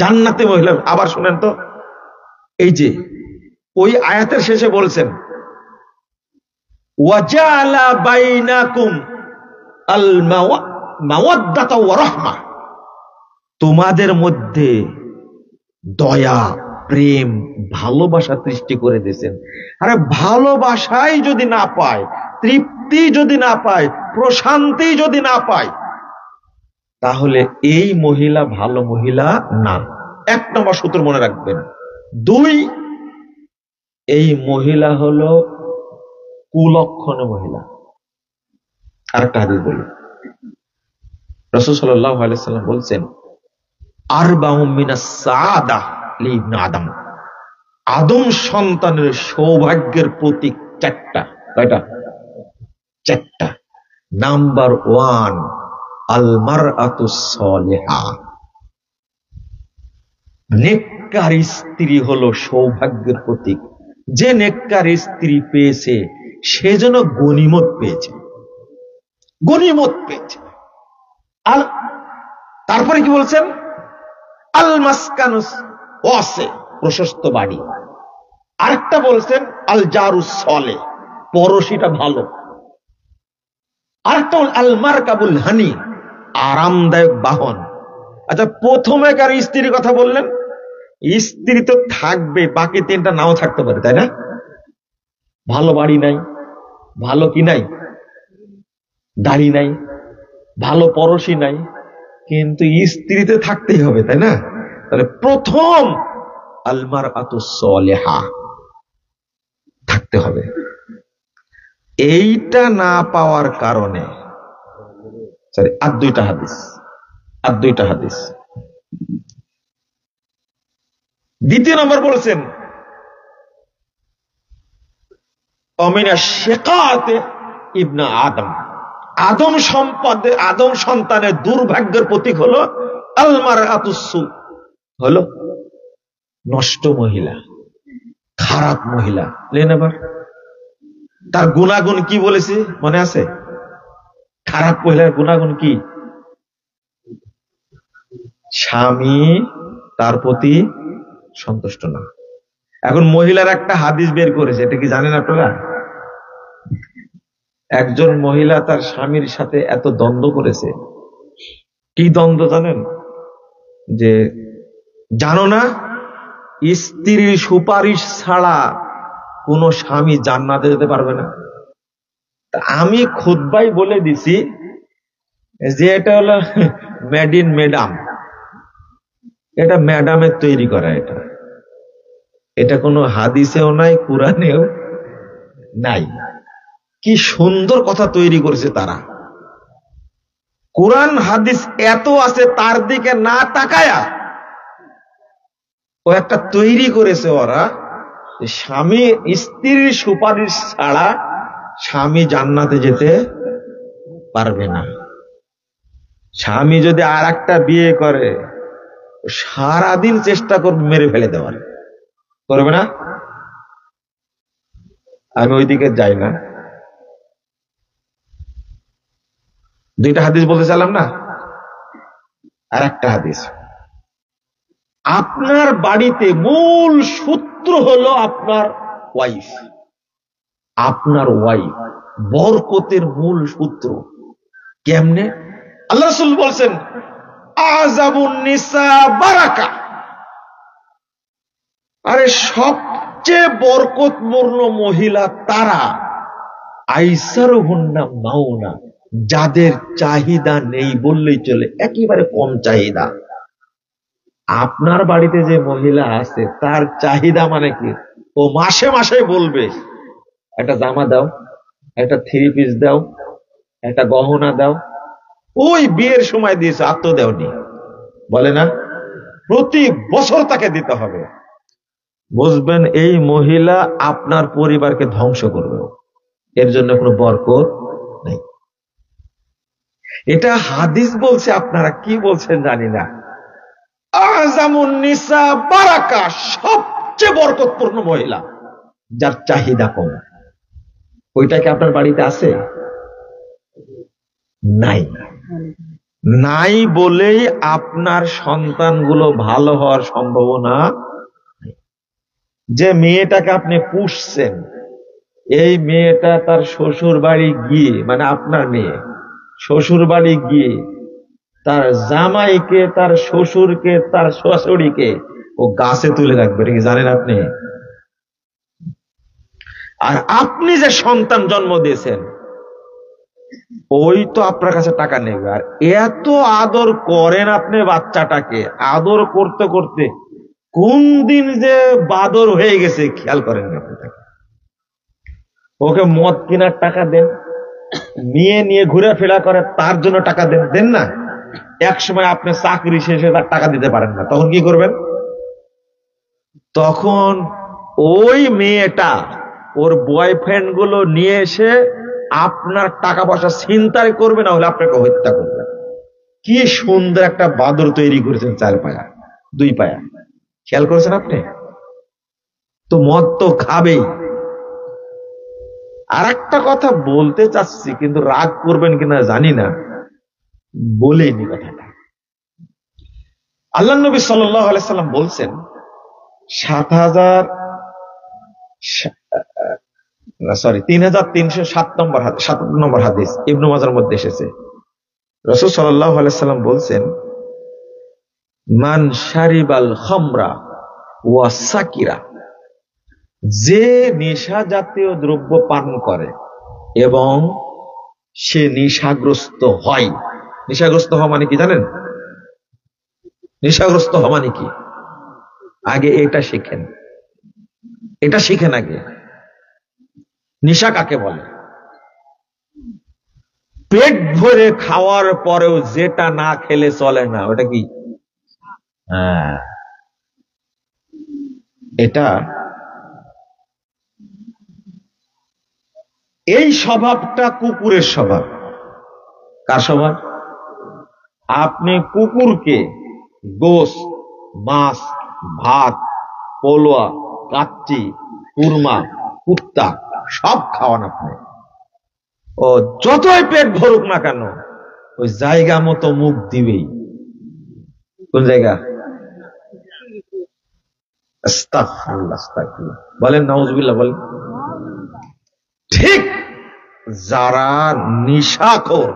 জান্নাতি মহিলা। আবার শুনেন তো, এই যে ওই আয়াতের শেষে বলছেন ওয়াজালা বাইনাকুম আল মাওয়াদ্দাতা ওয়া রাহমা, তোমাদের মধ্যে দয়া, প্রেম, ভালোবাসা সৃষ্টি করে দিয়েছেন। আরে ভালোবাসাই যদি না পায়, তৃপ্তি যদি না পায়, প্রশান্তি যদি না পায়, তাহলে এই মহিলা ভালো মহিলা না। এক নম্বর সূত্র মনে রাখবেন। দুই, এই মহিলা হলো কুলক্ষণে মহিলা। আরেকটা হাদিস বলি, রাসূল সাল্লাল্লাহু আলাইহি সাল্লাম বলছেন আরবাউম মিনাস সাআদাহ লিবনে আদম, আদম সন্তানের সৌভাগ্যের প্রতীক চারটা। কয়টা? চারটা। নাম্বার 1, আল মারআতুস সালিহা, নেককার স্ত্রী হলো সৌভাগ্যের প্রতীক। যে নেককার স্ত্রী পেয়েছে সে যেন গনিমত পেয়েছে, গনিমত পেয়েছে। আর তারপরে কি বলছেন? আল মাসকানুস ওয়াসে, প্রশস্ত বাড়ি। আরেকটা বলছেন আল জারুস সলে, পড়শিটা ভালো। আরেকটা আল মারকাবুল হানি, আরামদায়ক বাহন। আচ্ছা, প্রথমে কার স্ত্রীর কথা বললেন? স্ত্রী তো থাকবে, বাকি তিনটা নাও থাকতে পারে, তাই না? ভালো বাড়ি নাই, ভালো কি নাই, গাড়ি নাই, ভালো পরশি নাই, কিন্তু স্ত্রীতে থাকতেই হবে, তাই না? তাহলে প্রথম আল মারআতুস সালিহা থাকতে হবে। এইটা না পাওয়ার কারণে আর দুইটা হাদিস। দ্বিতীয় নম্বর বলেছেন অমিনা শেকাতে ইবনা আদম, আদম সন্তানের দুর্ভাগ্যের প্রতীক হলো আল মারআতুস সু, হলো নষ্ট মহিলা, খারাপ মহিলা। লেন এবার তার গুণাগুণ কি বলেছি মনে আছে? খারাপ মহিলার গুণাগুণ কি? স্বামী তার প্রতি সন্তুষ্ট না। এখন মহিলার একটা হাদিস বের করেছে, এটা কি জানেন আপনারা? একজন মহিলা তার স্বামীর সাথে এত দ্বন্দ্ব করেছে। কি দ্বন্দ্ব জানেন? যে জানো না, স্ত্রীর সুপারিশ ছাড়া কোন স্বামী জান্নাতে যেতে পারবে না। আমি খুতবাই বলে দিছি যে এটা হলো মেড ইন ম্যাডাম, এটা ম্যাডামের তৈরি করা। এটা কোনো হাদিসেও নাই, কুরআনেও নাই। কি সুন্দর কথা তৈরি করেছে তারা। কুরআন হাদিস এত আছে, তার দিকে না তাকায়া ও একটা তৈরি করেছে ওরা, স্বামী স্ত্রীর সুপারিশ ছাড়া স্বামী জান্নাতে যেতে পারবে না। স্বামী যদি আর একটা বিয়ে করে, সারাদিন চেষ্টা করবে মেরে ফেলে দেওয়ার, করবে না? আমি ওইদিকে যাই না। দুইটা হাদিস বলতে চাইলাম না, আর একটা হাদিস। আপনার বাড়িতে মূল সূত্র হলো আপনার ওয়াইফ, বরকতের মূল সূত্র। কেমনে? আল্লাহ রাসূল বলছেন আযাবুন নিসা বারাকা, আরে সবচেয়ে বরকতপূর্ণ মহিলা তারা, আইসারুহুন্না মাউনা, যাদের চাহিদা নেই বললেই চলে, একেবারে কম চাহিদা। আপনার বাড়িতে যে মহিলা আছে তার চাহিদা মানে কি, ও মাসে মাসে বলবে একটা জামা দাও, একটা থ্রি পিস দাও, একটা গহনা দাও। ওই বিয়ের সময় দিয়েছে, আর তো দেওনি, বলে না? প্রতি বছর তাকে দিতে হবে। বুঝবেন এই মহিলা আপনার পরিবারকে ধ্বংস করবে, এর জন্য কোনো বরকত নেই। এটা হাদিস বলছে, আপনারা কি বলছেন জানি না। আযামুন নিসা বারাকা, সবচেয়ে বরকতপূর্ণ মহিলা যার চাহিদা কম। ওইটা কি আপনার বাড়িতে আছে? নাই। নাই বলেই আপনার সন্তানগুলো ভালো হওয়ার সম্ভাবনা। যে মেয়েটাকে আপনি পুষছেন, এই মেয়েটা তার শ্বশুর বাড়ি গিয়ে, মানে আপনার মেয়ে শ্বশুর বাড়ি গিয়ে তার জামাইকে, তার শ্বশুরকে, তার শাশুড়িকে ও গাছে তুলে রাখবে, এটা কি জানেন আপনি? আর আপনি যে সন্তান জন্ম দিয়েছেন ওই তো আপনার কাছে টাকা নেবে। আর এত আদর করেন আপনি বাচ্চাটাকে, আদর করতে করতে কোন দিন যে বাদর হয়ে গেছে খেয়াল করেন না আপনি তাকে। ওকে মদ কেনার টাকা দেন, নিয়ে নিয়ে ঘুরে ফেরা করে তার জন্য টাকা দেন, দেন না? এক সময় আপনি চাকরি শেষে তার টাকা দিতে পারেন না, তখন কি করবেন? তখন ওই মেয়েটা ওর বয়ফ্রেন্ড গুলো নিয়ে এসে আপনার টাকা পয়সা ছিনতাই করবে, না হলে আপনাকে হত্যা করবে। কি সুন্দর একটা বাদর তৈরি করেছেন, 4 পায়া 2 পায়া, খেয়াল করেছেন আপনি? তো মদ তো খাবেই। আর একটা কথা বলতে চাচ্ছি, কিন্তু রাগ করবেন কিনা জানি না, বলেনি কথাটা। আল্লাহ নবী সাল্লাল্লাহু আলাইহি সাল্লাম বলছেন 3307 নম্বর হাদিস ইবনে মাজার মধ্যে এসেছে। রাসূল সাল্লাল্লাহু আলাইহি সাল্লাম বলছেন, মান শারিবাল খামরা ওয়া সাকিরা, যে নেশা জাতীয় দ্রব্য পান করে এবং সে নেশাগ্রস্ত হয়। নেশাগ্রস্ত হওয়া মানে কি জানেন? নেশাগ্রস্ত হওয়া মানে কি? আগে এটা শিখেন, এটা শিখেন আগে। নেশা কাকে বলে? পেট ভরে খাওয়ার পরেও যেটা না খেলে চলে না, ওটা কি? হ্যাঁ, এটা। এই স্বভাবটা কুকুরের স্বভাব। কার স্বভাব? আপনি কুকুরকে গোশ, মাছ, ভাত, পোলোয়া, কাচ্চি, কুরমা, কুত্তা সব খাওয়ান আপনি, ও যতই পেট ভরুক না কেন ওই জায়গা মতো মুখ দিবেই। কোন জায়গা? আস্তাগফিরুল্লাহ, আস্তাগফিরুল্লাহ বলেন, নাউজুবিল্লাহ বলেন। ঠিক যারা নেশাখোর,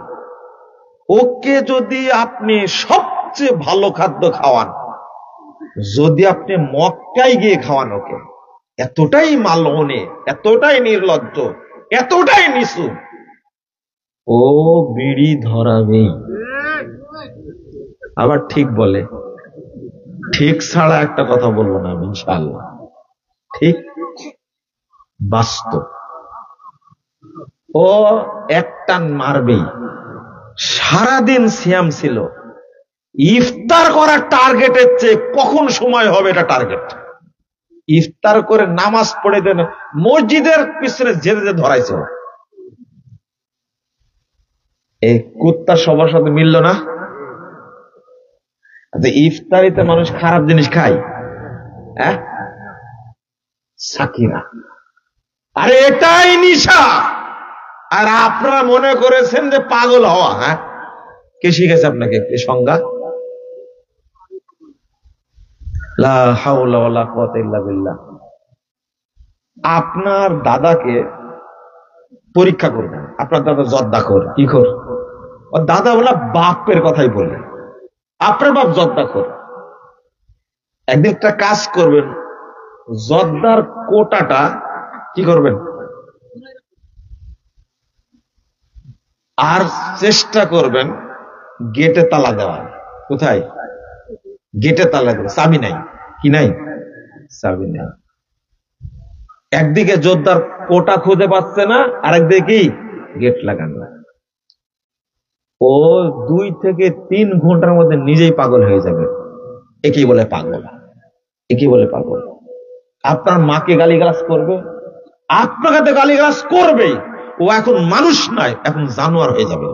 ওকে যদি আপনি সবচেয়ে ভালো খাদ্য খাওয়ান, যদি আপনি মক্কায় গিয়ে খাওয়ান ওকে, এতটাই মালনে, এতটাই নির্লজ্জ, এতটাই নিচু, ও বিড়ি ধরাবেই। আবার ঠিক বলে, ঠিক ছাড়া একটা কথা বলবো না আমি, ইনশাআল্লাহ ঠিক বাস্তব। ও একটান মারবেই। সারাদিন সিয়াম ছিল, ইফতার করার টার্গেটের চেয়ে কখন সময় হবে এটা টার্গেট। ইফতার করে নামাজ পড়ে দেন, মসজিদের পিছনে যেতে যেতে ধরাইছে। এই কুত্তা সবার সাথে মিলল না। ইফতারিতে মানুষ খারাপ জিনিস খায়, হ্যাঁ, সাকিরা। আরে এটাই নিশা। আর আপনারা মনে করেছেন যে পাগল হওয়া। হ্যাঁ, কে শিখেছে আপনাকে এই সংজ্ঞা? লা হাওলা ওয়ালা কুওয়াতা ইল্লা বিল্লাহ। আপনার দাদাকে পরীক্ষা করবেন, আপনার দাদা জর্দাখোর। কি খোর? ও দাদা বলা বাপের কথাই বললেন, আপনার বাপ জর্দাখোর। একদিন একটা কাজ করবেন, জর্দার কোটাটা কি করবেন? আর চেষ্টা করবেন গেটে তালা দেওয়ার। কোথায়? গেটে তালা দেবে, চাবি নাই। কি নাই? চাবি নাই। একদিকে জোরদার কোটা খুঁজে পাচ্ছে না, আরেকদিকে কি গেট লাগানো। ও 2 থেকে 3 ঘন্টার মধ্যে নিজেই পাগল হয়ে যাবে। একই বলে পাগল, একই বলে পাগল। আপনার মাকে গালিগালাজ করবে, আপনাকে তো গালিগালাজ করবে। ও এখন মানুষ নয়, এখন জানোয়ার হয়ে যাবে।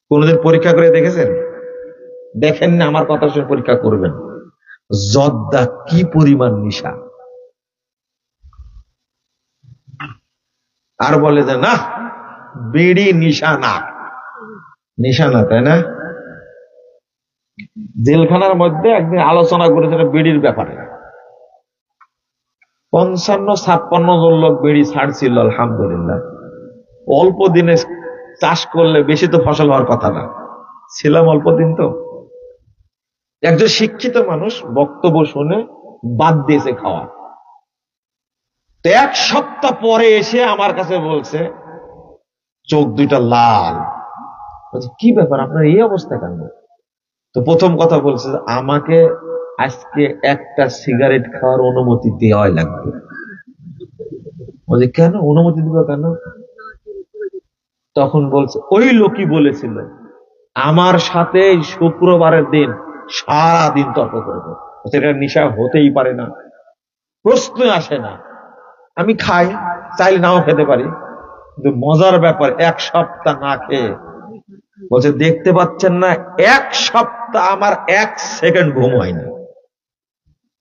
কোনদিন পরীক্ষা করে দেখেছেন? দেখেন না? আমার কথা শুনে পরীক্ষা করবেন। জর্দা কি পরিমাণ নিশা। আর বলে যে না, বিড়ি নিশা না। নিশা না, তাই না? জেলখানার মধ্যে একদিন আলোচনা করেছিল বিড়ির ব্যাপারে। 55-56 জন লোক বিড়ি ছাড়ছিল, আলহামদুলিল্লাহ। অল্প দিনে চাষ করলে বেশি তো ফসল হওয়ার কথা না, ছিলাম অল্প দিন। তো একজন শিক্ষিত মানুষ বক্তব্য শুনে বাদ দিয়েছে খাওয়া। তো 1 সপ্তাহ পরে এসে আমার কাছে বলছে, চোখ দুইটা লাল। কি ব্যাপার, আপনার এই অবস্থা কেন? তো প্রথম কথা বলছে, আমাকে আজকে একটা সিগারেট খাওয়ার অনুমতি দেওয়াই লাগবে। বলছে কেন অনুমতি দিব কেন? তখন বলছে ওই লোকই বলেছিল আমার সাথে শুক্রবারের দিন সারা দিন তর্ক করবে। সেটা নেশা হতেই পারে না, প্রশ্ন আসে না। আমি খাই, চাইলে নাও খেতে পারি, কিন্তু মজার ব্যাপার 1 সপ্তাহ না খেয়ে বলছে দেখতে পাচ্ছেন না, 1 সপ্তাহ আমার 1 সেকেন্ড ঘুম হয়নি,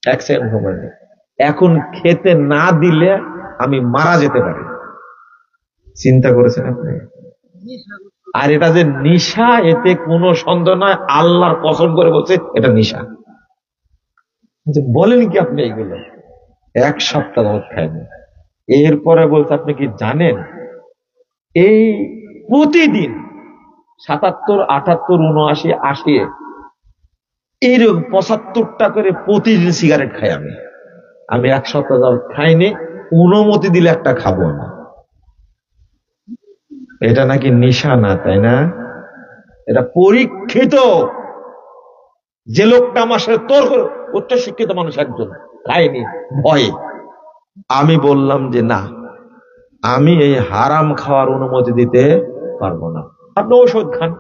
1 সেকেন্ড ঘুম হয়নি। এখন খেতে না দিলে আমি মারা যেতে পারি। চিন্তা করেছেন আপনি? আর এটা যে নিশা, এতে কোনো সন্দেহ নয়, আল্লাহর কসম করে বলছে এটা নিশা। বলেন কি আপনি এইগুলো? 1 সপ্তাহ ধরে খায়নি। এরপরে বলছে আপনি কি জানেন, এই প্রতিদিন 77, 78, 79, 80 এইরকম 75টা করে প্রতিদিন সিগারেট খাই আমি 1 সপ্তাহ ধরে খাইনি, অনুমতি দিলে একটা খাবো না। এটা নাকি নিশা না, তাই না? এটা পরীক্ষিত। যে লোকটা আমার সাথে তর্ক, উচ্চ শিক্ষিত মানুষ একজন, খায়নি ভয়ে। আমি বললাম যে না, আমি এই হারাম খাওয়ার অনুমতি দিতে পারবো না। আপনি ওষুধ খান,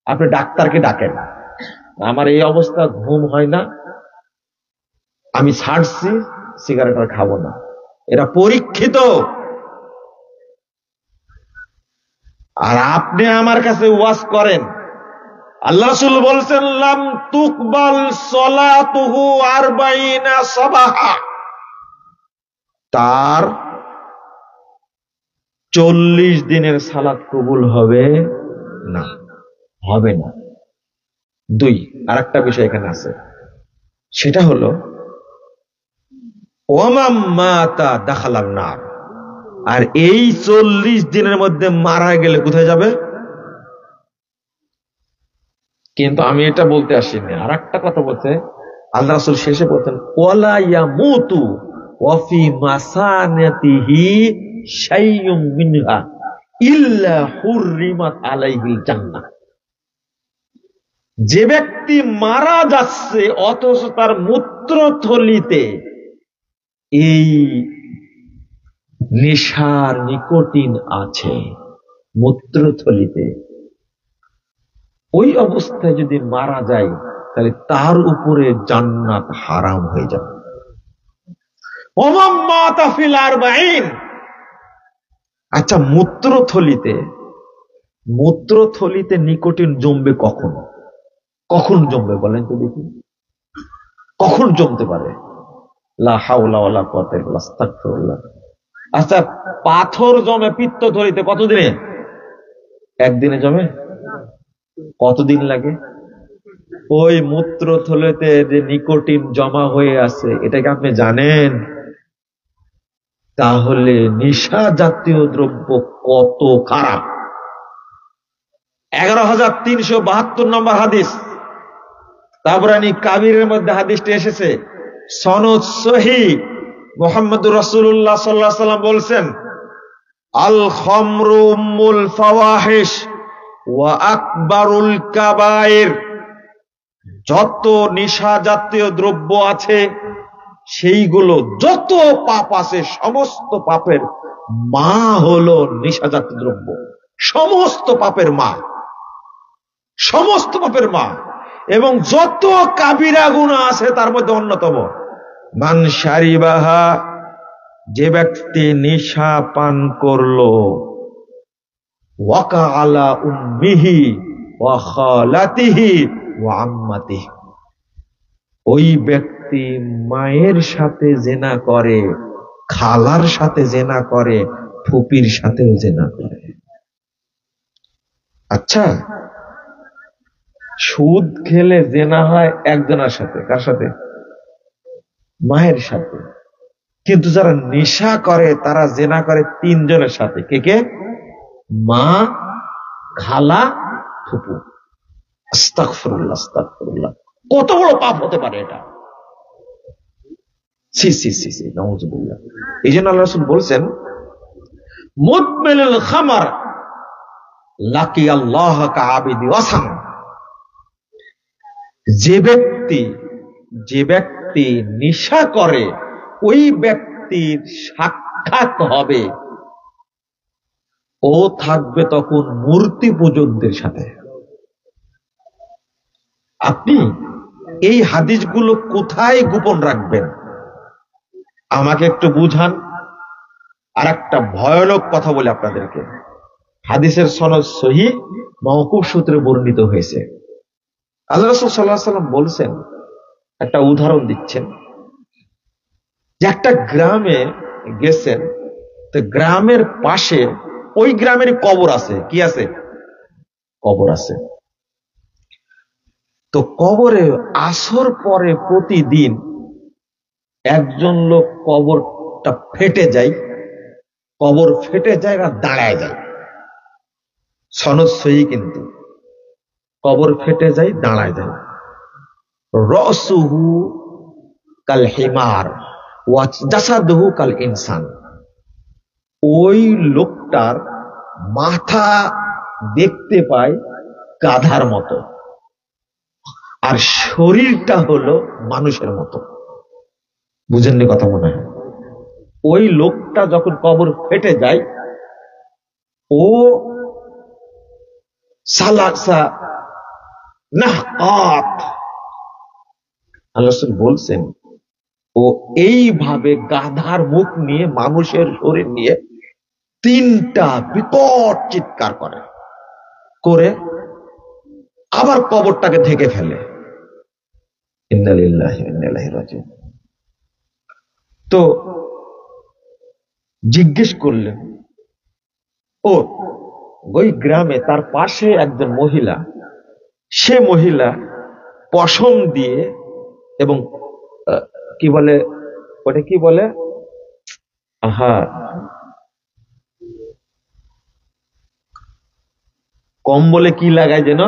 আপনি ডাক্তারকে ডাকেন, আমার এই অবস্থা, ঘুম হয় না, আমি ছাড়ছি, সিগারেট আর খাবো না। এটা পরীক্ষিত। আর আপনি আমার কাছে ওয়াজ করেন, আল্লাহ রাসূল বলছেন লাম তুকবাল সলাতুহু 40 সাবাহা, তার 40 দিনের সালাত কবুল হবে না, হবে না। 2, আরেকটা বিষয় এখানে আছে, সেটা হলো ওয়ামাম মাতা দাখালান নার। আর এই 40 দিনের মধ্যে মারা গেলে কোথায় যাবে? কিন্তু আমি এটা বলতে আসিনি, আর একটা কথা বলছে আল্লাহ রাসূল শেষে বলতেন ওয়ালা ইয়ামুতু ওয়া ফি মাসানাতিহি শাইউম মিনহা ইল্লা হুররিমাত আলাইহিল জান্নাহ। যে ব্যক্তি মারা যাচ্ছে অথচ তার মূত্রথলিতে এই নেশার নিকোটিন আছে, মূত্রথলিতে, ওই অবস্থায় যদি মারা যায় তাহলে তার উপরে জান্নাত হারাম হয়ে যাবে। আচ্ছা, মূত্রথলিতে নিকোটিন জমবে কখন? কখন জমবে বলেন তো দেখি, কখন জমতে পারে? লা হাওলা ওয়ালা কুওয়াতা ইল্লা বিল্লাহ, আস্তাগফিরুল্লাহ। আচ্ছা, পাথর জমে পিত্তথলিতে কতদিনে? 1 দিনে জমে? কতদিন লাগে? ওই মূত্রথলিতে যে নিকোটিন জমা হয়ে আছে, এটাকে আপনি জানেন? তাহলে নেশা জাতীয় দ্রব্য কত খারাপ। 11,372 নম্বর হাদিস, তাবরানী কাবিরের মধ্যে হাদিসটি এসেছে, সনদ সহিহ। মুহাম্মদুর রাসূলুল্লাহ সাল্লাল্লাহু আলাইহি ওয়াসাল্লাম বলছেন আল খামরু উম্মুল ফাওয়াহিশ ওয়া আকবারুল কাবায়ের, যত নেশা জাতীয় দ্রব্য আছে সেইগুলো, যত পাপ আছে সমস্ত পাপের মা হলো নেশা জাতীয় দ্রব্য। সমস্ত পাপের মা, সমস্ত পাপের মা। এবং যত কাবিরা গুনাহ আছে তার মধ্যে অন্যতম মান শারিবাহা, যে ব্যক্তি নেশা পান করলো, ওয়াকা আলা উম্মিহি ওয়া খালাতিহি ওয়া আম্মাতিহি, ওই ব্যক্তি মায়ের সাথে জেনা করে, খালার সাথে জেনা করে, ফুপির সাথেও জেনা করে। আচ্ছা, সুদ খেলে জেনা হয় একজনের সাথে, কার সাথে? মায়ের সাথে। কিন্তু যারা নেশা করে তারা জেনা করে তিনজনের সাথে। কে কে? মা, খালা, ফুপু। আস্তাগফিরুল্লাহ, আস্তাগফিরুল্লাহ। কত বড় পাপ হতে পারে এটা! সি সি সি সি, নাউযুবিল্লাহ। এই জন্য আল্লাহ রাসূল বলছেন, মুদমিনুল খামার লাকি আল্লাহ কাআবিদি ওয়াসান। যে ব্যক্তি নেশা করে ওই ব্যক্তির সাক্ষাৎ হবে, ও থাকবে তখন মূর্তি পূজকদের সাথে। আপনি এই হাদিসগুলো কোথায় গোপন রাখবেন? আমাকে একটু বুঝান। আর একটা ভয়ানক কথা বলে আপনাদেরকে, হাদিসের সনদ সহিহ, মাওকুফ সূত্রে বর্ণিত হয়েছে। আল্লাহ রাসূল সাল্লাল্লাহু আলাইহি ওয়াসাল্লাম বলছেন, একটা উদাহরণ দিচ্ছেন, যে একটা গ্রামে গেছেন, তো গ্রামের পাশে ওই গ্রামের কবর আছে। কি আছে? কবর আছে। তো কবরে আসর পরে প্রতিদিন একজন লোক কবরটা ফেটে যায়, কবর ফেটে যায় আর দাঁড়ায় যায়। সনদ সহিহ কিন্তু, কবর ফেটে যায়, দাঁড়ায় যায়। রাসুহু কাল হিমার ওয়া জাসাদুহু কাল ইনসান। ওই লোকটার মাথা দেখতে পায় গাধার মতো, আর শরীরটা হলো মানুষের মতো। বুঝেননি কথা মনে হয়? ওই লোকটা যখন কবর ফেটে যায়, ও সালাসা নাহকাত, আল্লাহ রাসূল বলছেন, ও এইভাবে গাধার মুখ নিয়ে, মানুষের শরীর নিয়ে তিনটা বিকট চিৎকার করে আবার কবরটাকে ঢেকে ফেলে। ইন্না লিল্লাহি ওয়া ইন্না ইলাইহি রাজিউন। তো জিজ্ঞেস করলেন, ওই গ্রামে তার পাশে একজন মহিলা, সে মহিলা পশম দিয়ে এবং কি বলে, ওটা কি বলে, কম্বলে কি লাগায় যেন,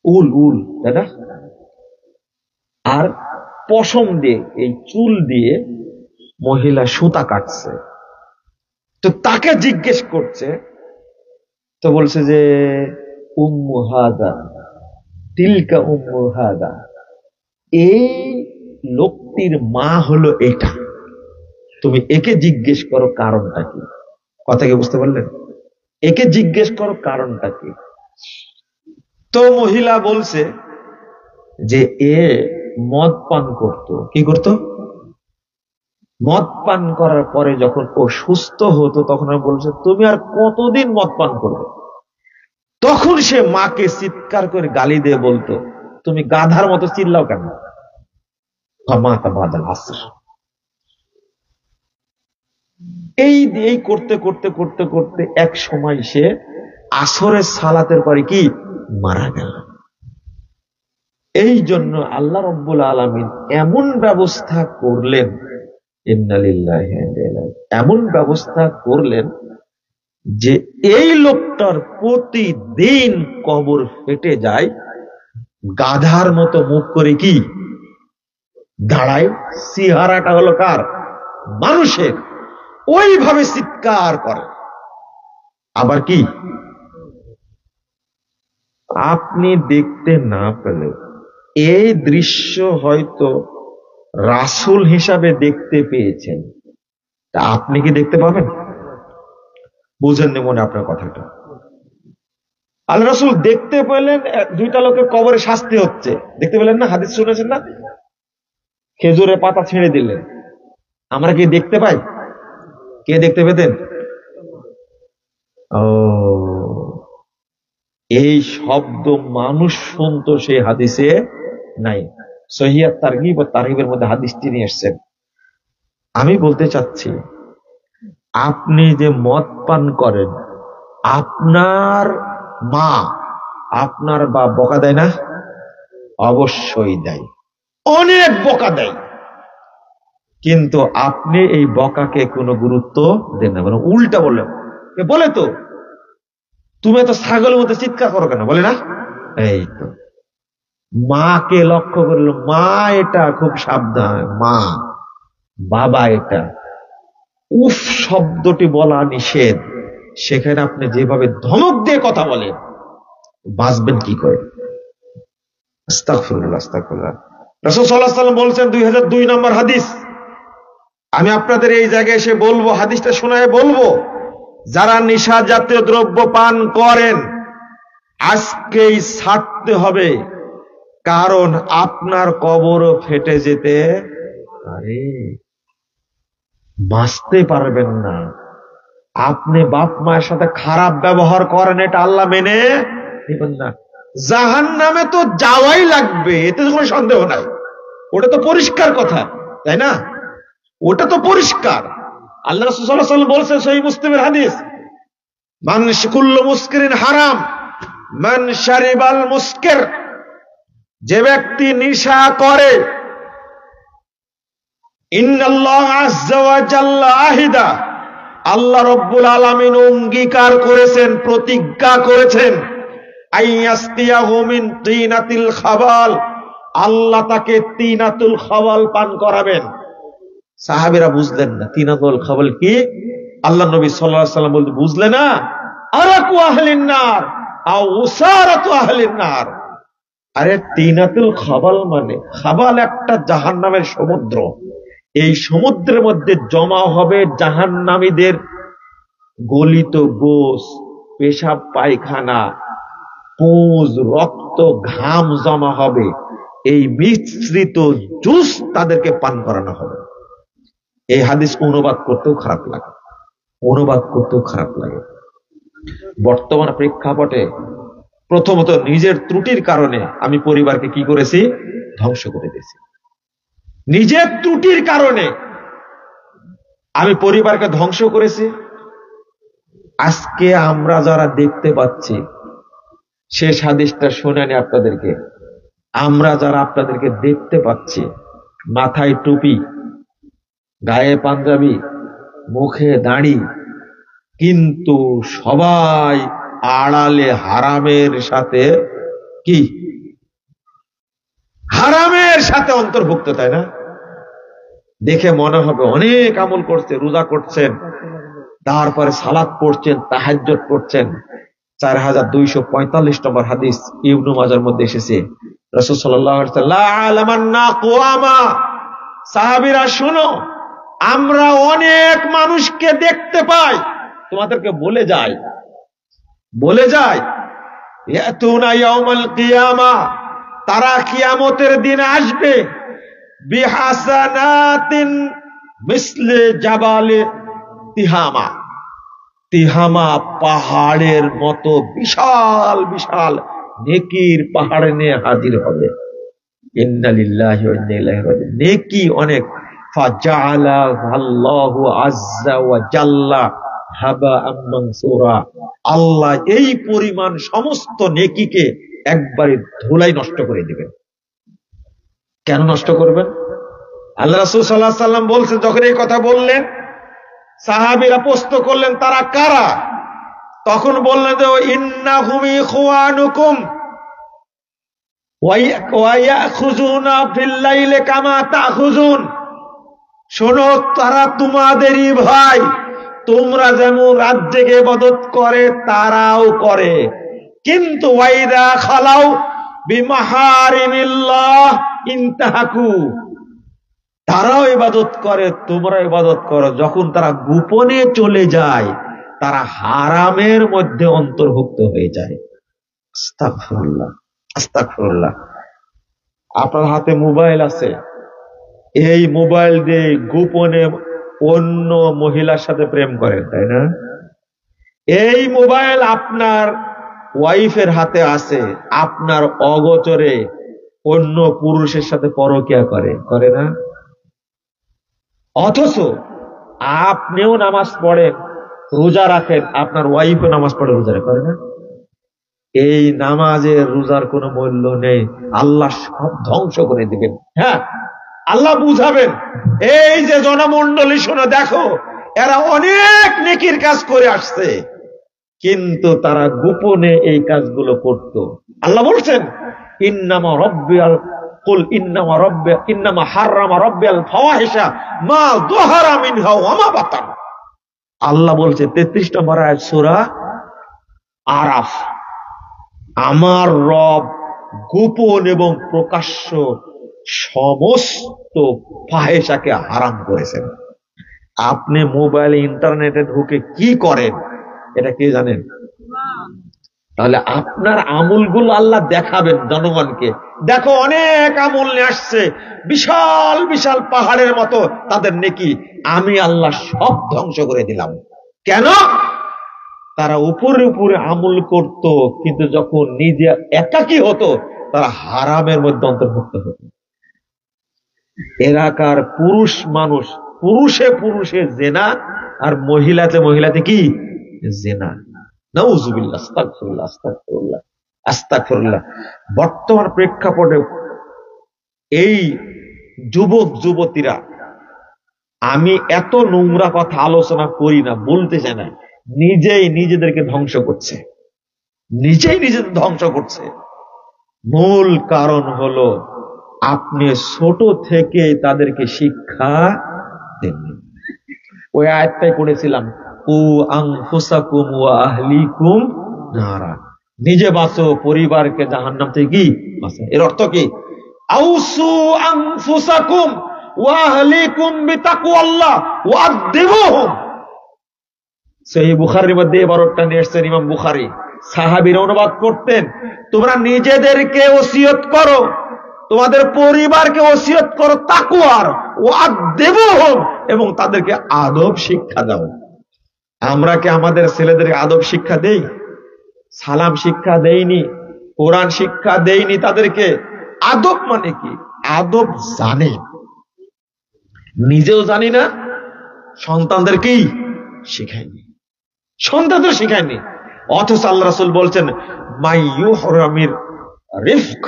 উল দাদা, আর পশম দিয়ে, এই চুল দিয়ে মহিলা সুতা কাটছে। তো তাকে জিজ্ঞেস করছে, তো বলছে যে উম্মু হাদা তিলকা উম্মু হাদা, এই লোকটির মা হলো এটা, তুমি একে জিজ্ঞেস করো কারণটা কি। কথা কি বুঝতে পারলেন? একে জিজ্ঞেস করো কারণটা কি। তো মহিলা বলছে যে এ মদ পান করত। কি করত? মদ পান করার পরে যখন ও সুস্থ হতো, তখন আমি বলছে, তুমি আর কতদিন মদ পান করবে? তখন সে মাকে চিৎকার করে গালি দিয়ে বলতো, তুমি গাধার মতো চিল্লাও কেন? মাতা বাদাল আসর। এই করতে করতে করতে করতে এক সময় সে আসরের সালাতের পরে কি মারা গেল। এই জন্য আল্লাহ রাব্বুল আলামিন এমন ব্যবস্থা করলেন, ইন্না লিল্লাহি ওয়া ইন্না ইলাইহি রাজিউন, এমন ব্যবস্থা করলেন যে এই লোকটার প্রতিদিন কবর ফেটে যায়, গাধার মতো মুখ করে কি দাঁড়ায়। চেহারাটা হলো কার? মানুষের। ওইভাবে চিৎকার করে। আবার কি, আপনি দেখতে না পেলে এই দৃশ্য হয়তো রাসূল হিসাবে দেখতে পেয়েছেন, তা আপনি কি দেখতে পাবেন? বুঝেননি মনে আপনার কথাটা। আল্লাহ রাসূল দেখতে পেলেন দুইটা লোকের কবরে শাস্তি হচ্ছে, দেখতে পেলেন না? হাদিস শুনেছেন না? খেজুরের পাতা ছেড়ে দিলেন। আমরা কি দেখতে পাই? কে দেখতে পেতেন? ও, এই শব্দ মানুষ শুনতো সেই হাদিসে নাই। সহিহ তারগিব ও তারহিবের মধ্যে হাদিসটি নিয়ে এসেছেন। আমি বলতে চাচ্ছি, আপনি যে মদ পান করেন, আপনার মা আপনার বাপ বকা দেয় না? অবশ্যই দেয়, অনেক বকা দেয়, কিন্তু আপনি এই বকাকে কোনো গুরুত্ব দেন না, মানে উল্টা বললেন। বলে তো, তুমি এত ছাগলের মতো চিৎকার করো কেন, বলে না? এই তো মাকে লক্ষ্য করলো, মা এটা খুব সাবধান, মা বাবা এটা উফ শব্দটি বলা নিষেধ, সেখানে আপনি যেভাবে ধমক দিয়ে কথা বলেন, বাঁচবেন কি করে? আস্তাগফিরুল্লাহ, আস্তাগফিরুল্লাহ। রাসূল সাল্লাল্লাহু আলাইহি ওয়াসাল্লাম বলছেন 2002 নম্বর হাদিস, আমি আপনাদের এই জায়গায় এসে বলবো, হাদিসটা শোনায় বলবো, যারা নেশা জাতীয় দ্রব্য পান করেন আজকেই ছাড়তে হবে, কারণ আপনার কবরও ফেটে যেতে পারে, বাঁচতে পারবেন না। আপনি বাপ মায়ের সাথে খারাপ ব্যবহার করেন, এটা আল্লাহ মেনে নেবেন না। জাহান্নামে তো যাওয়াই লাগবে, এতে কোনো সন্দেহ নাই, ওটা তো পরিষ্কার কথা, তাই না? ওটা তো পরিষ্কার। আল্লাহ রাসূল সাল্লাল্লাহু আলাইহি ওয়াসাল্লাম বলেছেন সহিহ মুসলিমের হাদিস, মান কুল্লু মুসকিরিন হারাম মান শারিবাল মুসকির, যে ব্যক্তি নেশা করে, ইন্নাল্লাহ আযজা ওয়া জাল্লা আহিদা, আল্লাহ রাব্বুল আলামিন অঙ্গীকার করেছেন, প্রতিজ্ঞা করেছেন, আইয়াসতিয়াহু মিন তিনাতিল খাবাল, আল্লাহ তাকে তিনাতুল খাবাল পান করাবেন। সাহাবীরা বুঝলেন না তিনাতুল খাবাল কি। আল্লাহ নবী সাল্লাল্লাহু আলাইহি ওয়াসাল্লাম বলতে, বুঝলে না? আরাকু আহলিন নার আও উসারাতু আহলিন নার। আরে তিনাতুল খাবাল মানে, খাবাল একটা জাহান্নামের সমুদ্র, এই সমুদ্রের মধ্যে জমা হবে জাহান্নামীদের গলিত গোস, পেশাব পায়খানা, পুঁজ, রক্ত, ঘাম জমা হবে, এই মিশ্রিত জুস তাদেরকে পান করানো হবে। এই হাদিস অনুবাদ করতেও খারাপ লাগে, অনুবাদ করতেও খারাপ লাগে। বর্তমান প্রেক্ষাপটে প্রথমত নিজের ত্রুটির কারণে আমি পরিবারকে কি করেছি? ধ্বংস করে দিয়েছি। নিজের ত্রুটির কারণে আমি পরিবারকে ধ্বংস করেছি। আজকে আমরা যারা দেখতে পাচ্ছি, শেষ হাদিসটা শোনানি আপনাদেরকে, আমরা যারা আপনাদেরকে দেখতে পাচ্ছি, মাথায় টুপি, গায়ে পাঞ্জাবি, মুখে দাড়ি, কিন্তু সবাই আড়ালে হারামের সাথে কি, হারামের সাথে অন্তর্ভুক্ত, তাই না? দেখে মনে হবে অনেক আমল করছে, রোজা করছেন, তারপরে সালাত পড়ছেন, তাহাজ্জুদ পড়ছেন। 4245 নম্বর হাদিস ইবনে মাজার মধ্যে এসেছে, রাসূল সাল্লাল্লাহু আলাইহি ওয়াসাল্লাম, সাহাবীরা শোনো, আমরা অনেক মানুষকে দেখতে পাই, তোমাদেরকে বলে যায় ইয়াতুনা ইয়াউমাল কিয়ামা, তারা কিয়ামতের দিন আসবে, বিহাসানাতিন মিসলে জাবালে তিহামা, তিহামা পাহাড়ের মতো বিশাল বিশাল নেকির পাহাড় নিয়ে হাজির হবে। ইন্না লিল্লাহি ওয়া ইন্না ইলাইহি রাজিউন, নেকি অনেক। ফাজাআলা আল্লাহু আযজা ওয়া জাল্লা হাবাআম মানসুরা, আল্লাহ এই পরিমাণ সমস্ত নেকিকে একবারে ধুলাই নষ্ট করে দিবেন। কেন নষ্ট করবেন? আল্লাহ রাসূল সাল্লাল্লাহু আলাইহি ওয়াসাল্লাম বলছেন, যখন এই কথা বললেন সাহাবীরা প্রশ্ন করলেন তারা কারা? তখন বললেন যে ইন্নাহুম ইখওয়ানুকুম ওয়া ইয়াখুযুনা ফিল লাইলি কামা তাখুযুন, শোনো, তারা তোমাদেরই ভাই। তোমরা যেমন রাত জেগে ইবাদত করে তারাও করে, কিন্তু ওয়াইদা খালাও বিমাহারিমিল্লাহ ইনতাহাকু, তারাও ইবাদত করে তোমরা ইবাদত করো। যখন তারা গোপনে চলে যায় তারা হারামের মধ্যে অন্তর্ভুক্ত হয়ে যায়। আস্তাগফিরুল্লাহ, আস্তাগফিরুল্লাহ। আপনার হাতে মোবাইল আছে, এই মোবাইল দিয়ে গোপনে অন্য মহিলার সাথে প্রেম করেন, তাই না? এই মোবাইল আপনার ওয়াইফের হাতে আছে, আপনার অগোচরে অন্য পুরুষের সাথে পরকিয়া করে না? অথচ আপনিও নামাজ পড়েন, রোজা রাখেন, আপনার ওয়াইফও নামাজ পড়ে রোজা করে না? এই নামাজের রোজার কোনো মূল্য নেই, আল্লাহ সব ধ্বংস করে দিবেন। হ্যাঁ, আল্লাহ বুঝাবেন। এই যে জনমন্ডলী, শোনো, দেখো, এরা অনেক নেকির কাজ করে আসছে, কিন্তু তারা গোপনে এই কাজগুলো করত। আল্লাহ বলছেন, ইন্নামা রাব্বিয়াল কুল ইন্নামা হাররামা রাব্বিয়াল ফাওয়াহিশা মা যাহারা মিনহা ওয়া মা বাতান। আল্লাহ বলছে 33 নম্বর আয়াত সূরা আরাফ, আমার রব গোপন এবং প্রকাশ্য সমস্ত ফাহেশাকে হারাম করেছেন। আপনি মোবাইলে ইন্টারনেটে ঢুকে কি করেন এটা কে জানেন? তাহলে আপনার আমলগুলো আল্লাহ দেখাবেন জনগণকে। দেখো, অনেক আমল নিয়ে আসছে, বিশাল বিশাল পাহাড়ের মতো তাদের নেকি, আমি আল্লাহ সব ধ্বংস করে দিলাম। কেন? তারা উপরে উপরে আমল করত, কিন্তু যখন নিজে একাকী হতো তারা হারামের মধ্যে অন্তর্ভুক্ত হতো। এলাকার পুরুষ মানুষ পুরুষে পুরুষে জেনা, আর মহিলাতে মহিলাতে কি জেনা। নাউযুবিল্লাহ, আস্তাগফিরুল্লাহ, আস্তাগফিরুল্লাহ, আস্তাগফিরুল্লাহ। বর্তমান প্রেক্ষাপটে এই যুবক যুবতীরা, আমি এত নোংরা কথা আলোচনা করি না, বলতে চাই না, নিজেই নিজেদেরকে ধ্বংস করছে, নিজেই নিজেদের ধ্বংস করছে। মূল কারণ হলো আপনি ছোট থেকে তাদেরকে শিক্ষা দেননি। ওই আয়াতটাই পড়েছিলাম, ও আনফুসাকুম ওয়া আহলিকুম নারা, নিজে বাঁচো, পরিবারকে জাহান্নাম থেকে কি বাঁচাও। এর অর্থ কি? আউসু আনফুসাকুম ওয়া আহলিকুম বিতাকওয়াল্লাহ ওয়া আদিবুহুম। সহিহ বুখারীর মধ্যে এই বারটা নিয়ে এসেছেন ইমাম বুখারী। সাহাবীরা অনুবাদ করতেন, তোমরা নিজেদেরকে ওসিয়ত করো, তোমাদের পরিবারকে ওসিয়ত করো তাকওয়ার, ওয়া আদিবুহুম, এবং তাদেরকে আদব শিক্ষা দাও। আমরা কি আমাদের ছেলেদেরকে আদব শিক্ষা দেই? সালাম শিক্ষা দেইনি, কোরআন শিক্ষা দেইনি তাদেরকে। আদব মানে কি? আদব জানে, নিজেও জানি না, সন্তানদেরকেই শিখায়নি, সন্তানদের শিখায়নি। অথচ আল্লাহ রাসূল বলছেন, মাই ইউহরামির রিফক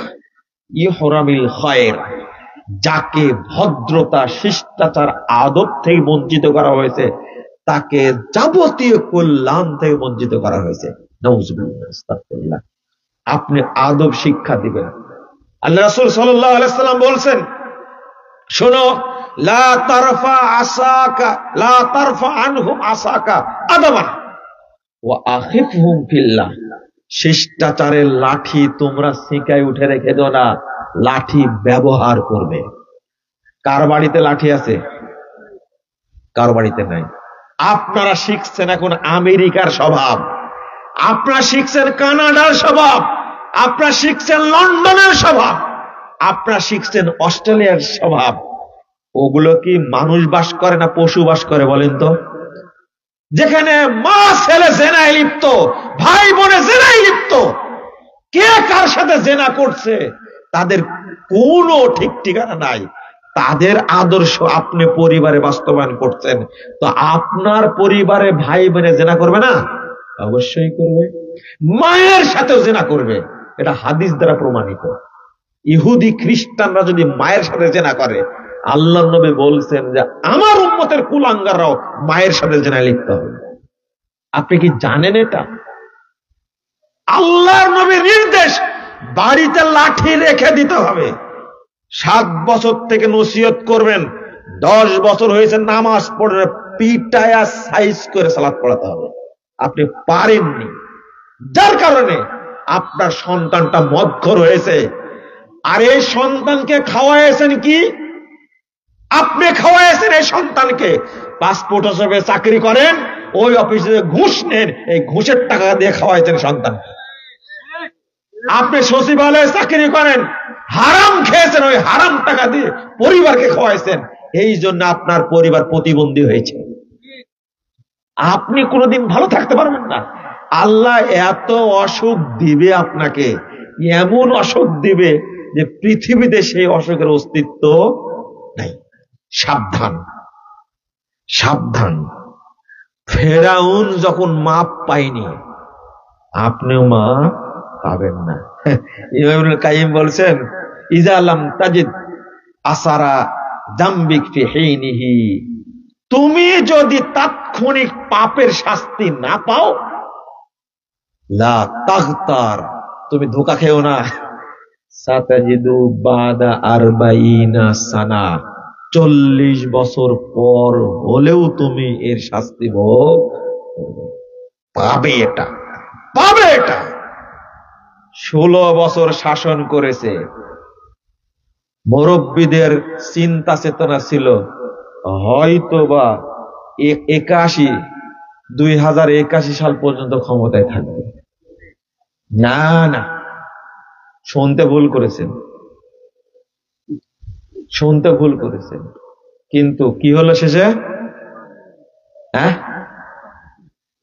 ইউহরামিল খায়র, যাকে ভদ্রতা, শিষ্টাচার, আদব থেকে বঞ্চিত করা হয়েছে তাকে যাবতীয় কল্যাণ থেকে বঞ্চিত করা হয়েছে। নাউযুবিল্লাহ, আস্তাগফিরুল্লাহ। আপনি আদব শিক্ষা দিবেন। আল্লাহ রাসূল সাল্লাল্লাহু আলাইহি ওয়াসাল্লাম বলছেন, শোনো, লা তারফা আনহুম আসাকা আদামান ওয়া আখিফহুম ফিল্লাহ। শিষ্টাচারের লাঠি তোমরা সিকায় উঠে রেখে দাও না, লাঠি ব্যবহার করবে। কার বাড়িতে লাঠি আছে? কার বাড়িতে নাই। আপনারা শিখছেন এখন আমেরিকার স্বভাব, আপনারা শিখছেন কানাডার স্বভাব, আপনারা শিখছেন লন্ডনের স্বভাব, আপনারা শিখছেন অস্ট্রেলিয়ার স্বভাব। ওগুলো কি মানুষ বাস করে না পশু বাস করে বলেন তো? যেখানে মা ছেলে জেনায় লিপ্ত, ভাই বোনে জেনায় লিপ্ত, কে কার সাথে জেনা করছে তাদের কোনো ঠিক ঠিকানা নাই। তাদের আদর্শ আপনি পরিবারে বাস্তবায়ন করছেন, তো আপনার পরিবারে ভাই বোনে জেনা করবে না? অবশ্যই করবে। মায়ের সাথেও জেনা করবে, এটা হাদিস দ্বারা প্রমাণিত। ইহুদি খ্রিস্টানরা যদি মায়ের সাথে জেনা করে, আল্লাহর নবী বলছেন যে আমার উম্মতের কুলাঙ্গাররাও মায়ের সাথে জেনায় লিপ্ত হবে। আপনি কি জানেন এটা? আল্লাহর নবীর নির্দেশ, বাড়িতে লাঠি রেখে দিতে হবে। 7 বছর থেকে নসিহত করবেন, 10 বছর হয়েছে নামাজ পড়ে পিটায়া সাইজ করে সালাত পড়াতে হবে, আপনি পারেননি, যার কারণে আপনার সন্তানটা মদখোর হয়েছে। আর এই সন্তানকে খাওয়াইছেন কি? আপনি খাওয়াইছেন এই সন্তানকে। পাসপোর্ট হিসেবে চাকরি করেন, ওই অফিসে ঘুষ নেন, এই ঘুষের টাকা দিয়ে খাওয়াইছেন সন্তান। আপনি সচিবালয়ে চাকরি করেন, হারাম খেয়েছেন, ওই হারাম টাকা দিয়ে পরিবারকে খাওয়াইছেন। এই জন্য আপনার পরিবার প্রতিবন্ধী হয়েছে। আপনি কোনোদিন ভালো থাকতে পারবেন না। আল্লাহ এত অসুখ দিবে আপনাকে, এমন অসুখ দিবে যে পৃথিবীতে সেই অসুখের অস্তিত্ব নাই। সাবধান, সাবধান। ফেরাউন যখন মাপ পায়নি, আপনিও মাপ পাবেন না। ইমামুল কাইয়িম বলছেন, ইজা লাম তাজিদ আসারা জামবিক ফি হিনিহি, তুমি যদি তাৎক্ষণিক পাপের শাস্তি না পাও, লা তাগতার, তুমি ধোঁকা খেও না, সাতাজিদু বাদা আরবাইনা সানা, 40 বছর পর হলেও তুমি এর শাস্তি ভোগ পাবে। এটা পাবে। এটা 16 বছর শাসন করেছে। মুরব্বীদের চিন্তা চেতনা ছিল হয়তোবা 2081 সাল পর্যন্ত ক্ষমতায় থাকবে। না না, শুনতে ভুল করেছেন, শুনতে ভুল করেছেন। কিন্তু কি হলো শেষে? হ্যাঁ,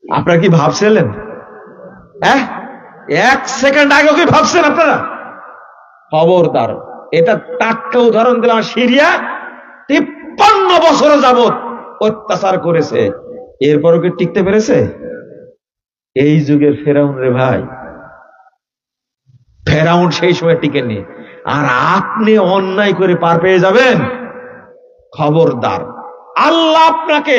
আপনারা কি ভাবছিলেন? হ্যাঁ, 1 সেকেন্ড আগে কি ভাবছেন আপনারা? খবরদার। এটা টাটকা উদাহরণ দিলাম। সিরিয়া 53 বছর যাবত অত্যাচার করেছে, এরপরও কি টিকতে পেরেছে? এই যুগের ফেরাউন রে ভাই, ফেরাউন সেই সময় টিকেনি। আর আপনি অন্যায় করে পার পেয়ে যাবেন, খবরদার। আল্লাহ আপনাকে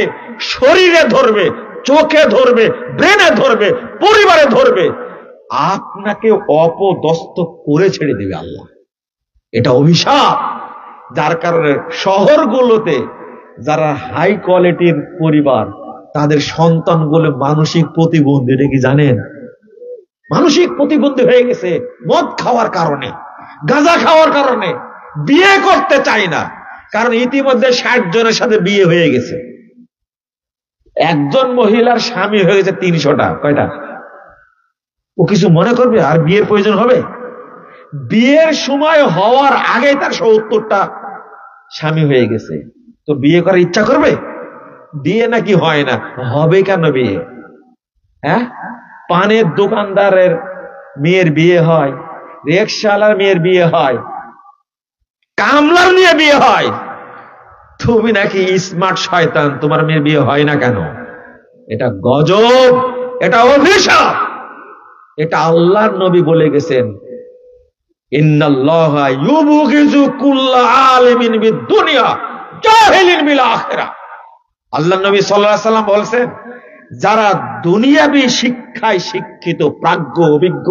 শরীরে ধরবে, চোখে ধরবে, ব্রেনে ধরবে, পরিবারে ধরবে, আপনাকে অপদস্থ করে ছেড়ে দিবে আল্লাহ। এটা অভিশাপ। যার কারণে শহরগুলোতে যারা হাই কোয়ালিটির পরিবার, তাদের সন্তানগুলো মানসিক প্রতিবন্ধী। এটা কি জানেন? মানসিক প্রতিবন্ধী হয়ে গেছে মদ খাওয়ার কারণে, গাঁজা খাওয়ার কারণে। বিয়ে করতে চায় না, কারণ ইতিমধ্যে 60 জনের সাথে বিয়ে হয়ে গেছে। একজন মহিলার স্বামী হয়ে গেছে 300টা। কয়টা? ও কিছু মনে করবে আর বিয়ের প্রয়োজন হবে? বিয়ের সময় হওয়ার আগে তার 70টা স্বামী হয়ে গেছে, তো বিয়ে করার ইচ্ছা করবে? বিয়ে নাকি হয় না, হবে কেন বিয়ে? হ্যাঁ, পানের দোকানদারের মেয়ের বিয়ে হয়, রিকশাওয়ালার মেয়ের বিয়ে হয়, কামলার মেয়ে বিয়ে হয়। তুমি নাকি স্মার্ট শয়তান, তোমার মেয়ের বিয়ে হয় না কেন? এটা গজব, এটা অভিশাপ। এটা আল্লাহর নবী বলে গেছেন, ইন্নাল্লাহা ইউবগিযু কুল্লা আলিমিন বিদ-দুনিয়া জাহিলিন বিল আখিরাহ। আল্লাহর নবী সাল্লাল্লাহু আলাইহি ওয়াসাল্লাম বলেছেন, যারা দুনিয়াবি শিক্ষায় শিক্ষিত, প্রাজ্ঞ, অভিজ্ঞ,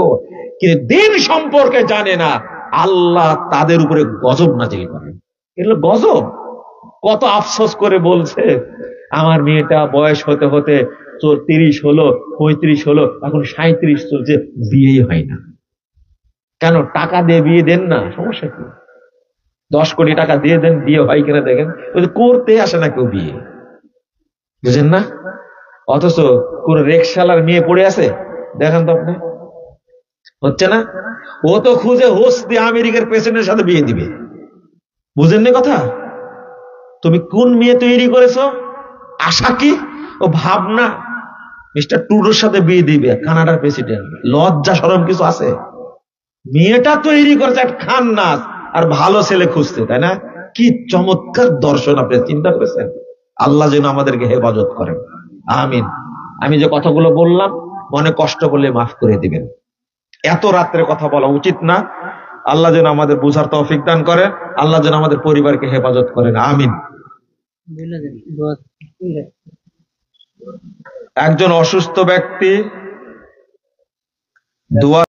কিন্তু দিন সম্পর্কে জানে না, আল্লাহ তাদের উপরে গজব নাজিল করেন। এগুলো গজব। কত আফসোস করে বলছে, আমার মেয়েটা বয়স হতে হতে 30 হলো, 35 হলো, এখন 37 চলছে, বিয়েই হয় না। কেন? টাকা দিয়ে বিয়ে দেন না, সমস্যা কি? 10 কোটি টাকা দিয়ে দেন, বিয়ে হয় কিনা দেখেন। করতে আসে না কেউ বিয়ে, বুঝেন না? অথচ কোন রিকশাওয়ালার মেয়ে পড়ে আছে, দেখেন তো আপনি, হচ্ছে না? ও তো খুঁজে হোস দিয়ে আমেরিকার প্রেসিডেন্টের সাথে বিয়ে দিবে। বুঝেননি কথা? তুমি কোন মেয়ে তৈরি করেছো? আশা কি? ও ভাবনা মিস্টার ট্রুডোর সাথে বিয়ে দিবে, কানাডার প্রেসিডেন্ট। লজ্জা শরম কিছু আছে? মেয়েটা তৈরি করেছে এক খান্নাস, আর ভালো ছেলে খুঁজছে, তাই না? কি চমৎকার দর্শন, আপনি চিন্তা করেছেন? আল্লাহ যেন আমাদেরকে হেফাজত করেন, আমিন। আমি যে কথাগুলো বললাম, মনে কষ্ট করলে মাফ করে দিবেন। এত রাত্রে কথা বলা উচিত না। আল্লাহ যেন আমাদের বুঝার তৌফিক দান করে, আল্লাহ যেন আমাদের পরিবারকে হেফাজত করেন, আমিন। একজন অসুস্থ ব্যক্তি দোয়া